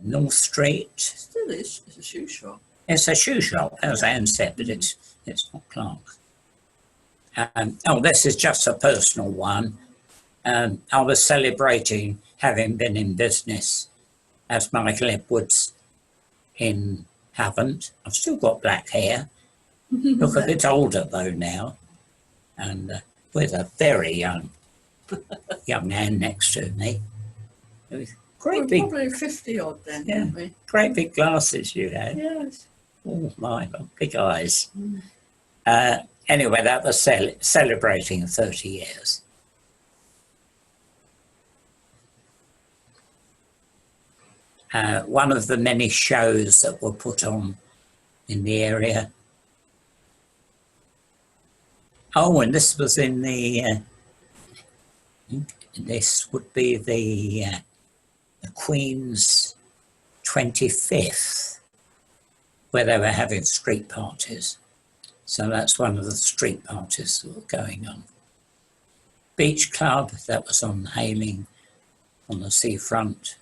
North Street. Still is. It's a shoe shop. It's a shoe shop, as Anne said, but it's not Clark's. This is just a personal one. I was celebrating having been in business as Michael Edwards in Havant. I've still got black hair. Look a bit older though now, and with a very young man next to me. Great We're big, probably 50 odd then, yeah, aren't we? great big glasses you had. Yes. Oh my, big eyes. Anyway, that was celebrating 30 years. One of the many shows that were put on in the area. Oh, and this was in the, this would be the Queen's 25th, where they were having street parties. So that's one of the street parties that were going on. Beach Club, that was on Hayling, on the seafront.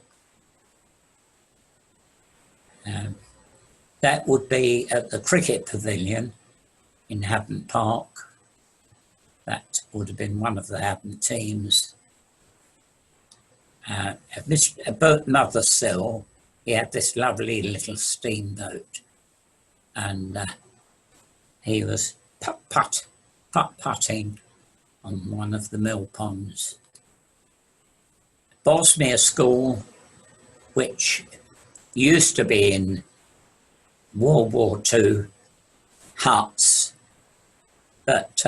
That would be at the cricket pavilion in Havant Park. That would have been one of the Havant teams. Bert Mothersill, he had this lovely little steamboat, and he was putt-putting on one of the mill ponds. Bosmere School, which used to be in World War II huts, but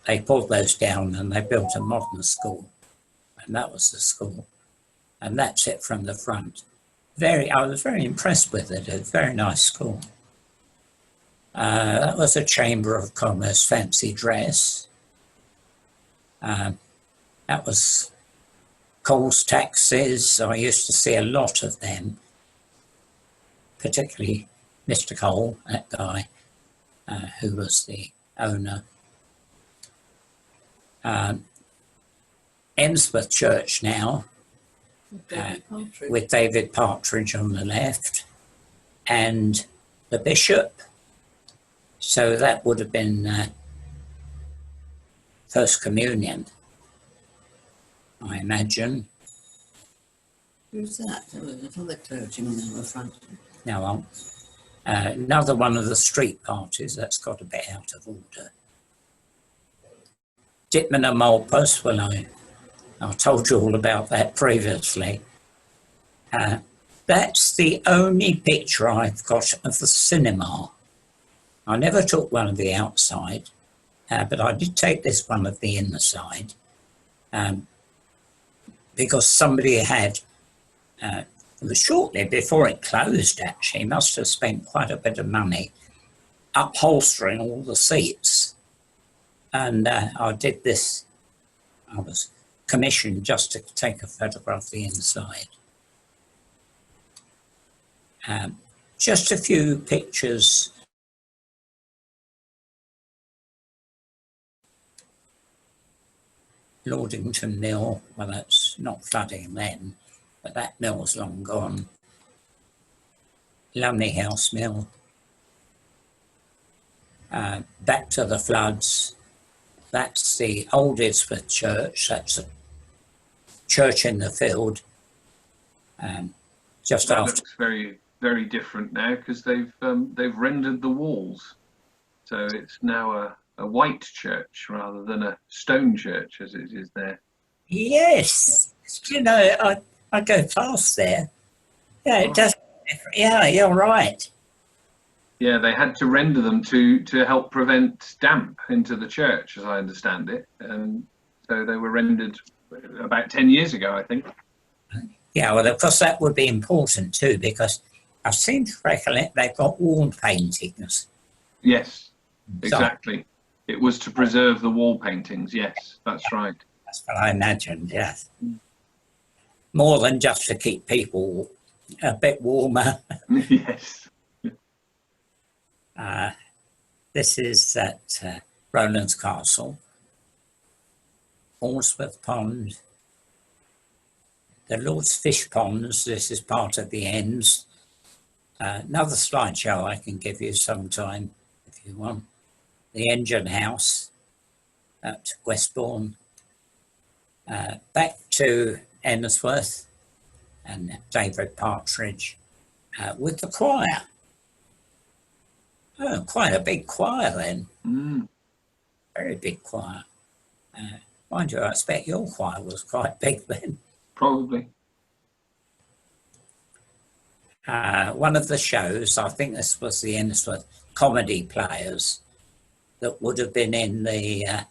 they pulled those down and they built a modern school, and that was the school, and that's it from the front. I was very impressed with it. A very nice school. That was a Chamber of Commerce fancy dress. That was Coles taxis. I used to see a lot of them, particularly Mr. Cole, that guy, who was the owner. Emsworth Church now, with David Partridge on the left, and the Bishop. So that would have been First Communion, I imagine. Who's that? Oh, another clergyman in the front. Now, another one of the street parties that's got a bit out of order. Ditman and Malpas, well, I told you all about that previously. That's the only picture I've got of the cinema. I never took one of the outside, but I did take this one of the inside, because somebody had, it was shortly before it closed actually, must have spent quite a bit of money upholstering all the seats. And I did this, I was commissioned just to take a photograph of the inside. Just a few pictures. Lordington Mill, well, that's not flooding then, but that mill's long gone. Lumley House Mill. Back to the floods. That's the old Emsworth church. That's a church in the field. Just that after. Looks very, very different now because they've rendered the walls, so it's now a white church rather than a stone church as it is there. Yes, you know, I go past there. Yeah, it does. Yeah, you're right. Yeah, they had to render them to help prevent damp into the church, as I understand it. So they were rendered about 10 years ago, I think. Yeah, well, of course, that would be important too, because I seem to recollect they've got wall paintings. Yes, exactly. It was to preserve the wall paintings. Yes, that's right. That's what I imagined, yes. More than just to keep people a bit warmer. Yes. This is at Rowland's Castle, Portsmouth Pond, the Lord's Fish Ponds. This is part of the ends. Another slideshow I can give you sometime if you want. The engine house at Westbourne. Back to Emsworth and David Partridge with the choir. Oh, quite a big choir then. Very big choir. Mind you, I expect your choir was quite big then. Probably. One of the shows, I think this was the Emsworth Comedy Players, that would have been in the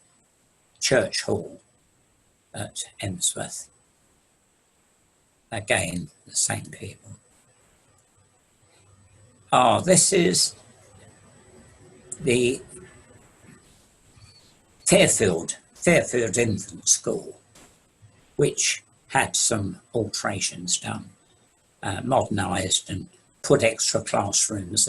church hall at Emsworth. Again, the same people. Oh, this is the Fairfield Infant School, which had some alterations done, modernised and put extra classrooms.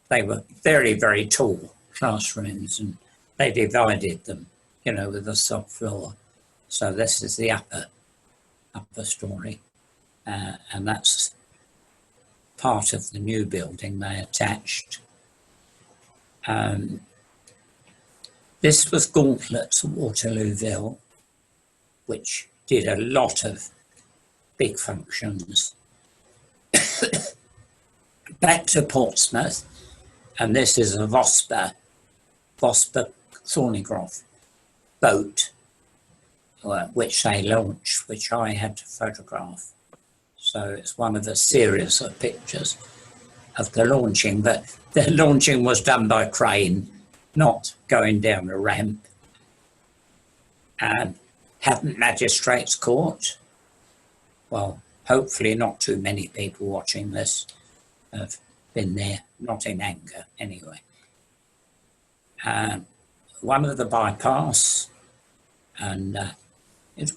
They were very, very tall classrooms and they divided them, you know, with a subfloor. So this is the upper story, and that's part of the new building they attached. This was Gauntlets at Waterlooville, which did a lot of big functions. Back to Portsmouth, and this is a Vosper Thornycroft boat, which they launched, which I had to photograph. So it's one of a series of pictures of the launching, but the launching was done by crane, not going down a ramp. And Havant Magistrates Court, well, hopefully not too many people watching this have been there, not in anger anyway. One of the bypass, and it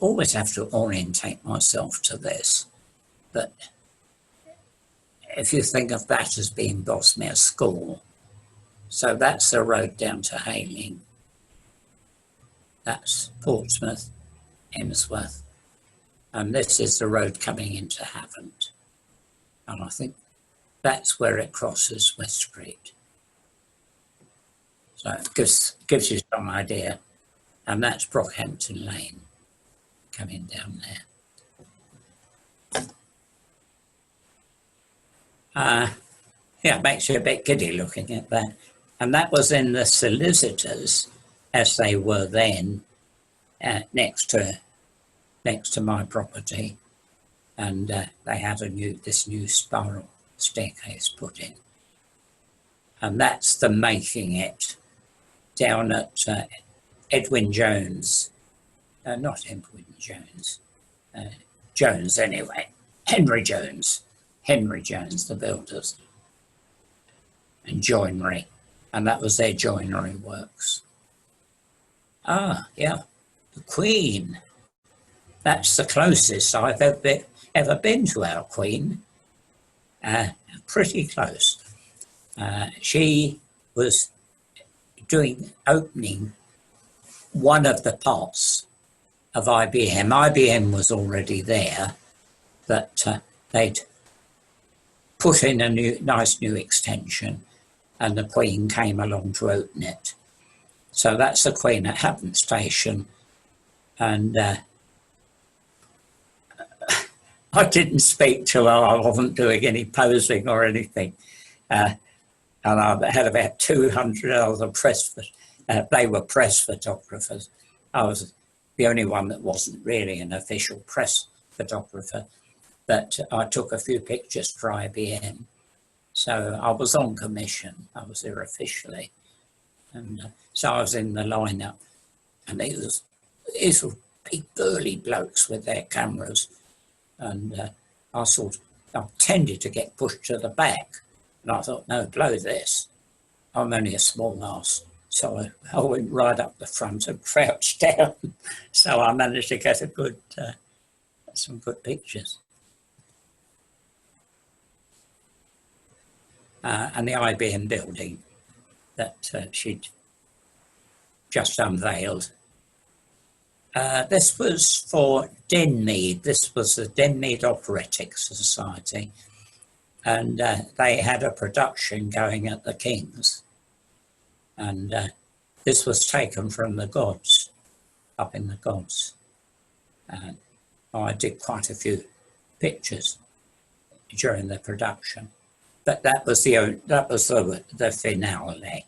always have to orientate myself to this, but if you think of that as being Bosmere School, so that's the road down to Hayling. That's Portsmouth, Emsworth, and this is the road coming into Havant. And I think that's where it crosses West Street. So it gives you some idea. And that's Brockhampton Lane coming down there. Yeah, it makes you a bit giddy looking at that. And that was in the solicitors, as they were then, next to my property. And they had this new spiral staircase put in. And that's the making it down at Edwin Jones, not Edwin Jones, Jones anyway, Henry Jones, the builders, and joinery, and that was their joinery works. Ah, yeah, the Queen. That's the closest I've ever been to our Queen. Pretty close. She was opening one of the parts of IBM. IBM was already there, but they'd put in a nice new extension, and the Queen came along to open it. So that's the Queen at Havant Station, and I didn't speak to her. I wasn't doing any posing or anything. And I had about 200 other they were press photographers. I was the only one that wasn't really an official press photographer, but I took a few pictures for IBM. So I was on commission. I was there officially. And so I was in the lineup, and these were big burly blokes with their cameras. And I tended to get pushed to the back. And I thought, no, blow this. I'm only a small ass. So I went right up the front and crouched down. So I managed to get some good pictures. And the IBM building that she'd just unveiled. This was for Denmead. This was the Denmead Operatic Society. And they had a production going at the King's. And this was taken from the Gods, up in the Gods. I did quite a few pictures during the production, but that was the finale.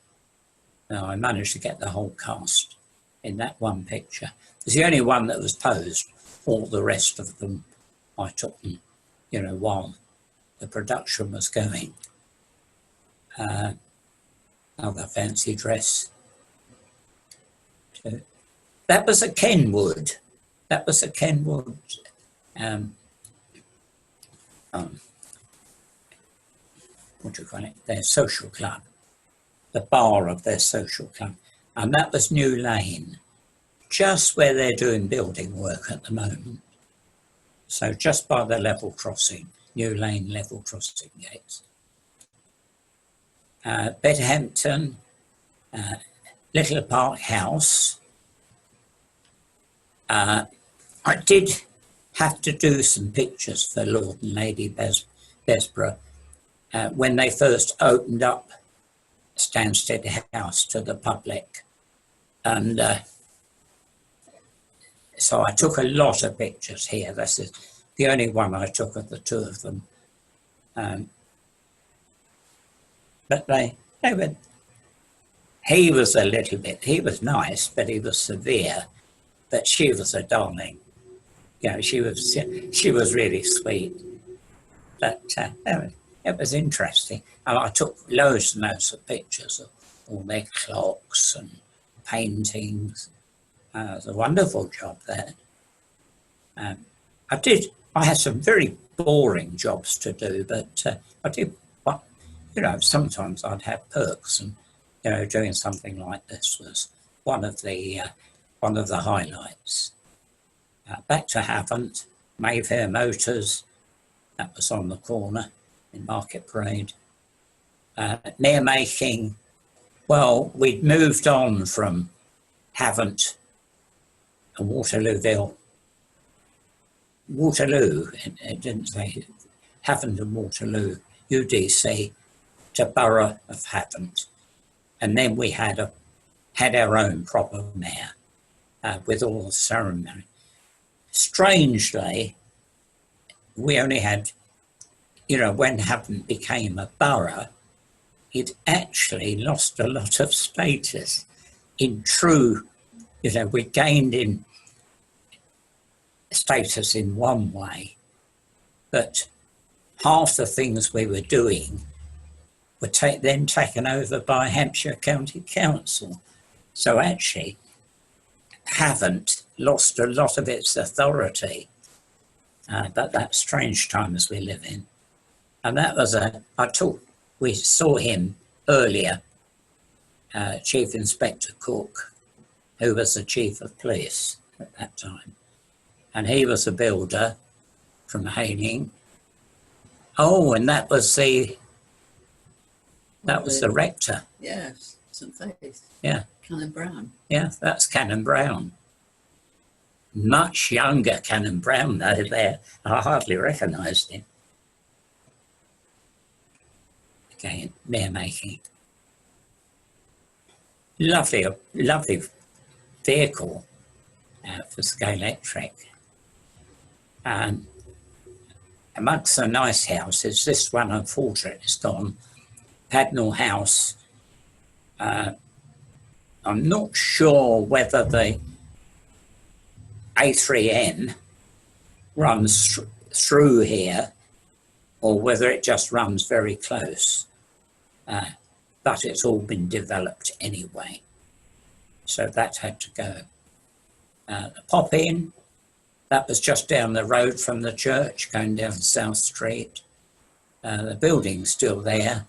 Now, I managed to get the whole cast in that one picture. It's the only one that was posed. All the rest of them, I took them, while the production was going. Another fancy dress. That was a Kenwood. What do you call it? Their social club. The bar of their social club. And that was New Lane, just where they're doing building work at the moment. So just by the level crossing, New Lane level crossing gates. Bedhampton, Little Park House. I did have to do some pictures for Lord and Lady Besborough when they first opened up Stansted House to the public. And so I took a lot of pictures here. This is the only one I took of the two of them. But he was he was nice, but he was severe. But she was a darling. She was really sweet. But it was interesting. And I took loads and loads of pictures of all their clocks and paintings. It was a wonderful job there. I had some very boring jobs to do, but I did, sometimes I'd have perks, and, doing something like this was one of the highlights. Back to Havant, Mayfair Motors, that was on the corner in Market Parade. Near making, we'd moved on from Havant and Waterloo, it didn't say Havant and Waterloo, UDC, to Borough of Havant. And then we had had our own proper mayor with all the ceremony. Strangely, we only had, you know, when Havant became a borough, it actually lost a lot of status. In true, you know, we gained in status in one way, but half the things we were doing were then taken over by Hampshire County Council. So actually, Havant lost a lot of its authority, but that strange times we live in. And that was we saw him earlier, Chief Inspector Cook, who was the Chief of Police at that time. And he was a builder from Hayling. Oh, and that was the rector. Yes, St Faith. Yeah. Canon Brown. Yeah, that's Canon Brown. Much younger Canon Brown though there. I hardly recognised him. Again, mayor making. Lovely vehicle for Sky Electric. Amongst the nice houses, this one unfortunately is gone. Padnell House. I'm not sure whether the A3N runs through here or whether it just runs very close. But it's all been developed anyway. So that had to go. The Pop In, that was just down the road from the church, going down South Street. The building's still there,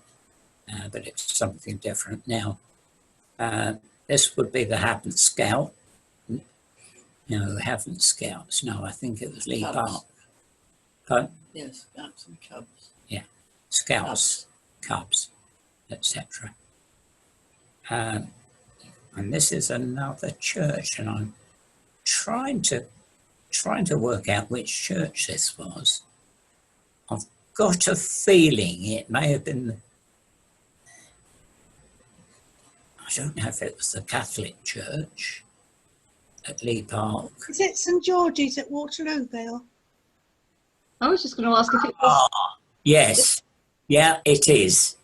but it's something different now. This would be the Havant Scout. No, Havant Scouts. No, I think it was Lee Park. But, Yes, Scouts and Cubs. yeah, Scouts, Cubs, etc. And this is another church, and I'm trying to work out which church this was. I've got a feeling it may have been, I don't know if it was the Catholic Church at Lee Park. Is it St George's at Waterloo, Bill? I was just going to ask if it was. Yes, yeah, it is.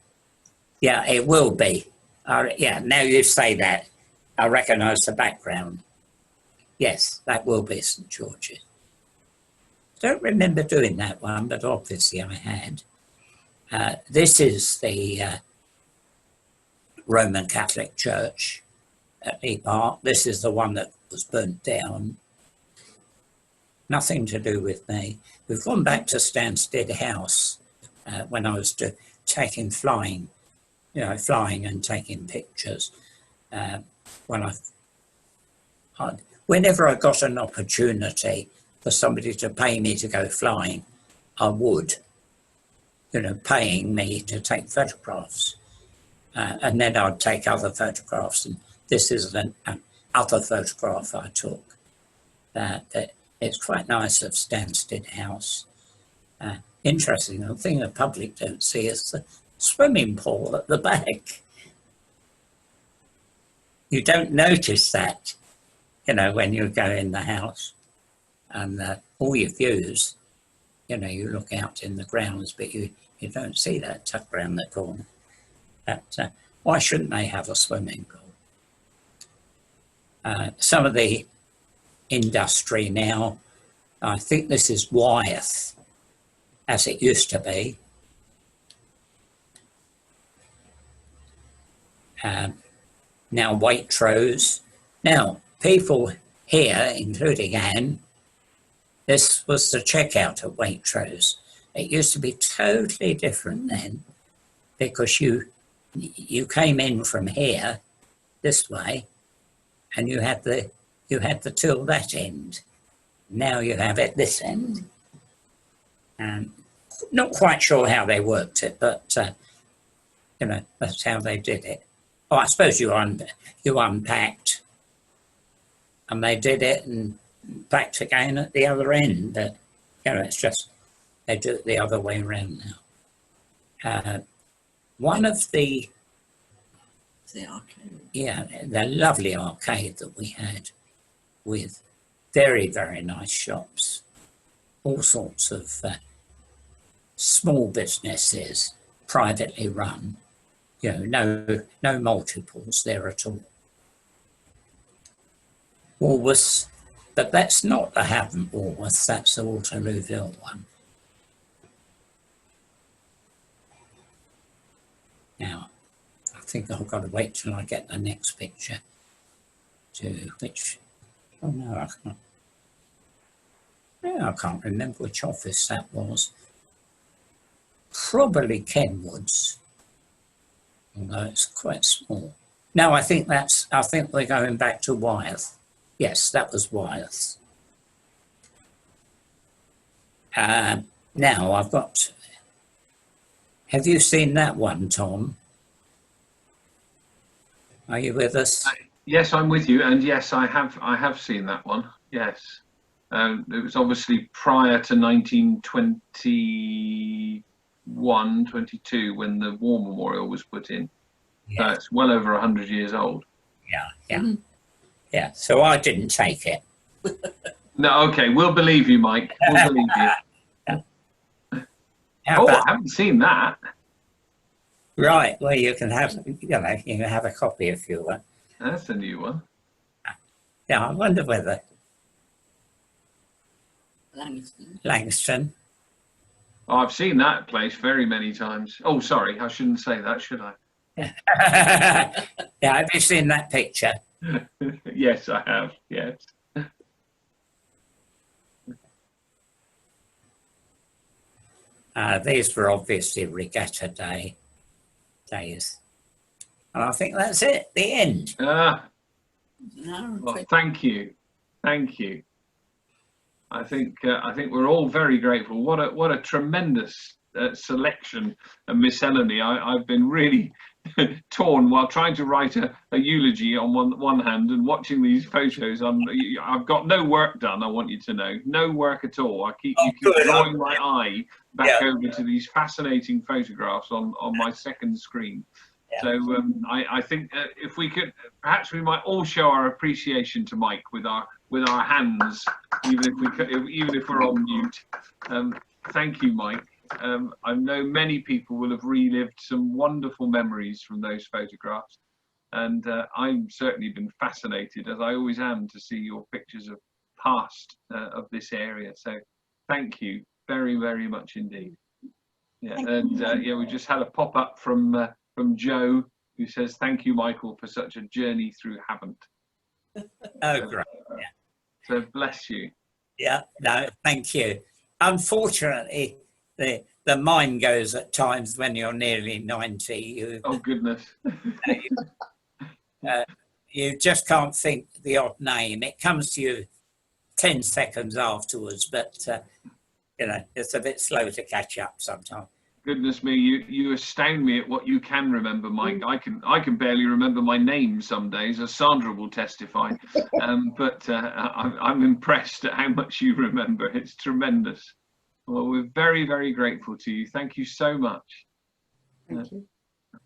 Yeah, it will be. Yeah, now you say that, I recognise the background. Yes, that will be St George's. Don't remember doing that one, but obviously I had. This is the Roman Catholic Church at Lee Park. This is the one that was burnt down. Nothing to do with me. We've gone back to Stansted House when I was taking flying and taking pictures. Whenever I got an opportunity for somebody to pay me to go flying, I would, paying me to take photographs. And then I'd take other photographs. And this is an other photograph I took. It's quite nice of Stansted House. Interesting, the thing the public don't see is the swimming pool at the back. You don't notice that, when you go in the house, and all your views, you look out in the grounds, but you don't see that tucked around the corner. But why shouldn't they have a swimming pool? Some of the industry now, I think this is Wyeth, as it used to be. Now Waitrose. Now, people here, including Anne, this was the checkout at Waitrose. It used to be totally different then, because you came in from here, this way, and you had the till that end. Now you have it this end. Not quite sure how they worked it, but that's how they did it. Oh, I suppose you unpacked, and they did it and packed again at the other end. But it's just they do it the other way around now. One of the the arcade. Yeah, the lovely arcade that we had with very, very nice shops, all sorts of small businesses, privately run, you know, no multiples there at all. Woolworths, but that's not the Havant Woolworths, that's the Waterlooville one. Now, I think I've got to wait till I get the next picture to which, oh no, I can't. Yeah, I can't remember which office that was. Probably Kenwood's, although it's quite small. No, I think we're going back to Wyeth. Yes, that was Wyeth. Now I've got, have you seen that one, Tom? Are you with us? Yes, I'm with you, and yes, I have seen that one. Yes, it was obviously prior to 1921, 22 when the War Memorial was put in. Yeah. So it's well over 100 years old. Yeah. Yeah, so I didn't take it. No, okay, we'll believe you, Mike. We'll believe you. How I about, haven't seen that. right, well, you can have, you can have a copy if you want. That's a new one. Yeah, I wonder whether Langston. Oh, I've seen that place very many times. Oh, sorry, I shouldn't say that, should I? yeah, have you seen that picture? Yes, I have. Yes. These were obviously regatta days. And I think that's it, the end. No, Well, thank you. Thank you. I think we're all very grateful. What a tremendous selection of miscellany. I've been really torn while trying to write a eulogy on one hand and watching these photos. I've got no work done, I want you to know. No work at all. You keep drawing my eye back over to these fascinating photographs on my second screen. Yeah. So I think if we could, perhaps we might all show our appreciation to Mike with our hands, even if we're on mute. Thank you, Mike. I know many people will have relived some wonderful memories from those photographs, and I've certainly been fascinated, as I always am, to see your pictures of past of this area. So thank you very, very much indeed. Yeah, and yeah, we just had a pop up from Joe, who says, thank you, Michael, for such a journey through Havant. Oh, great. Yeah. So bless you. Yeah, no, thank you. Unfortunately, the mind goes at times when you're nearly 90. Oh, goodness. You just can't think the odd name. It comes to you 10 seconds afterwards, but, you know, it's a bit slow to catch up sometimes. Goodness me, you astound me at what you can remember, Mike. I can barely remember my name some days, as Sandra will testify. But I'm impressed at how much you remember. It's tremendous. Well, we're very, very grateful to you. Thank you so much. Thank you.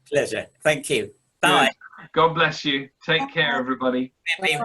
Pleasure. Thank you. Bye. Good. God bless you. Take care, everybody. Maybe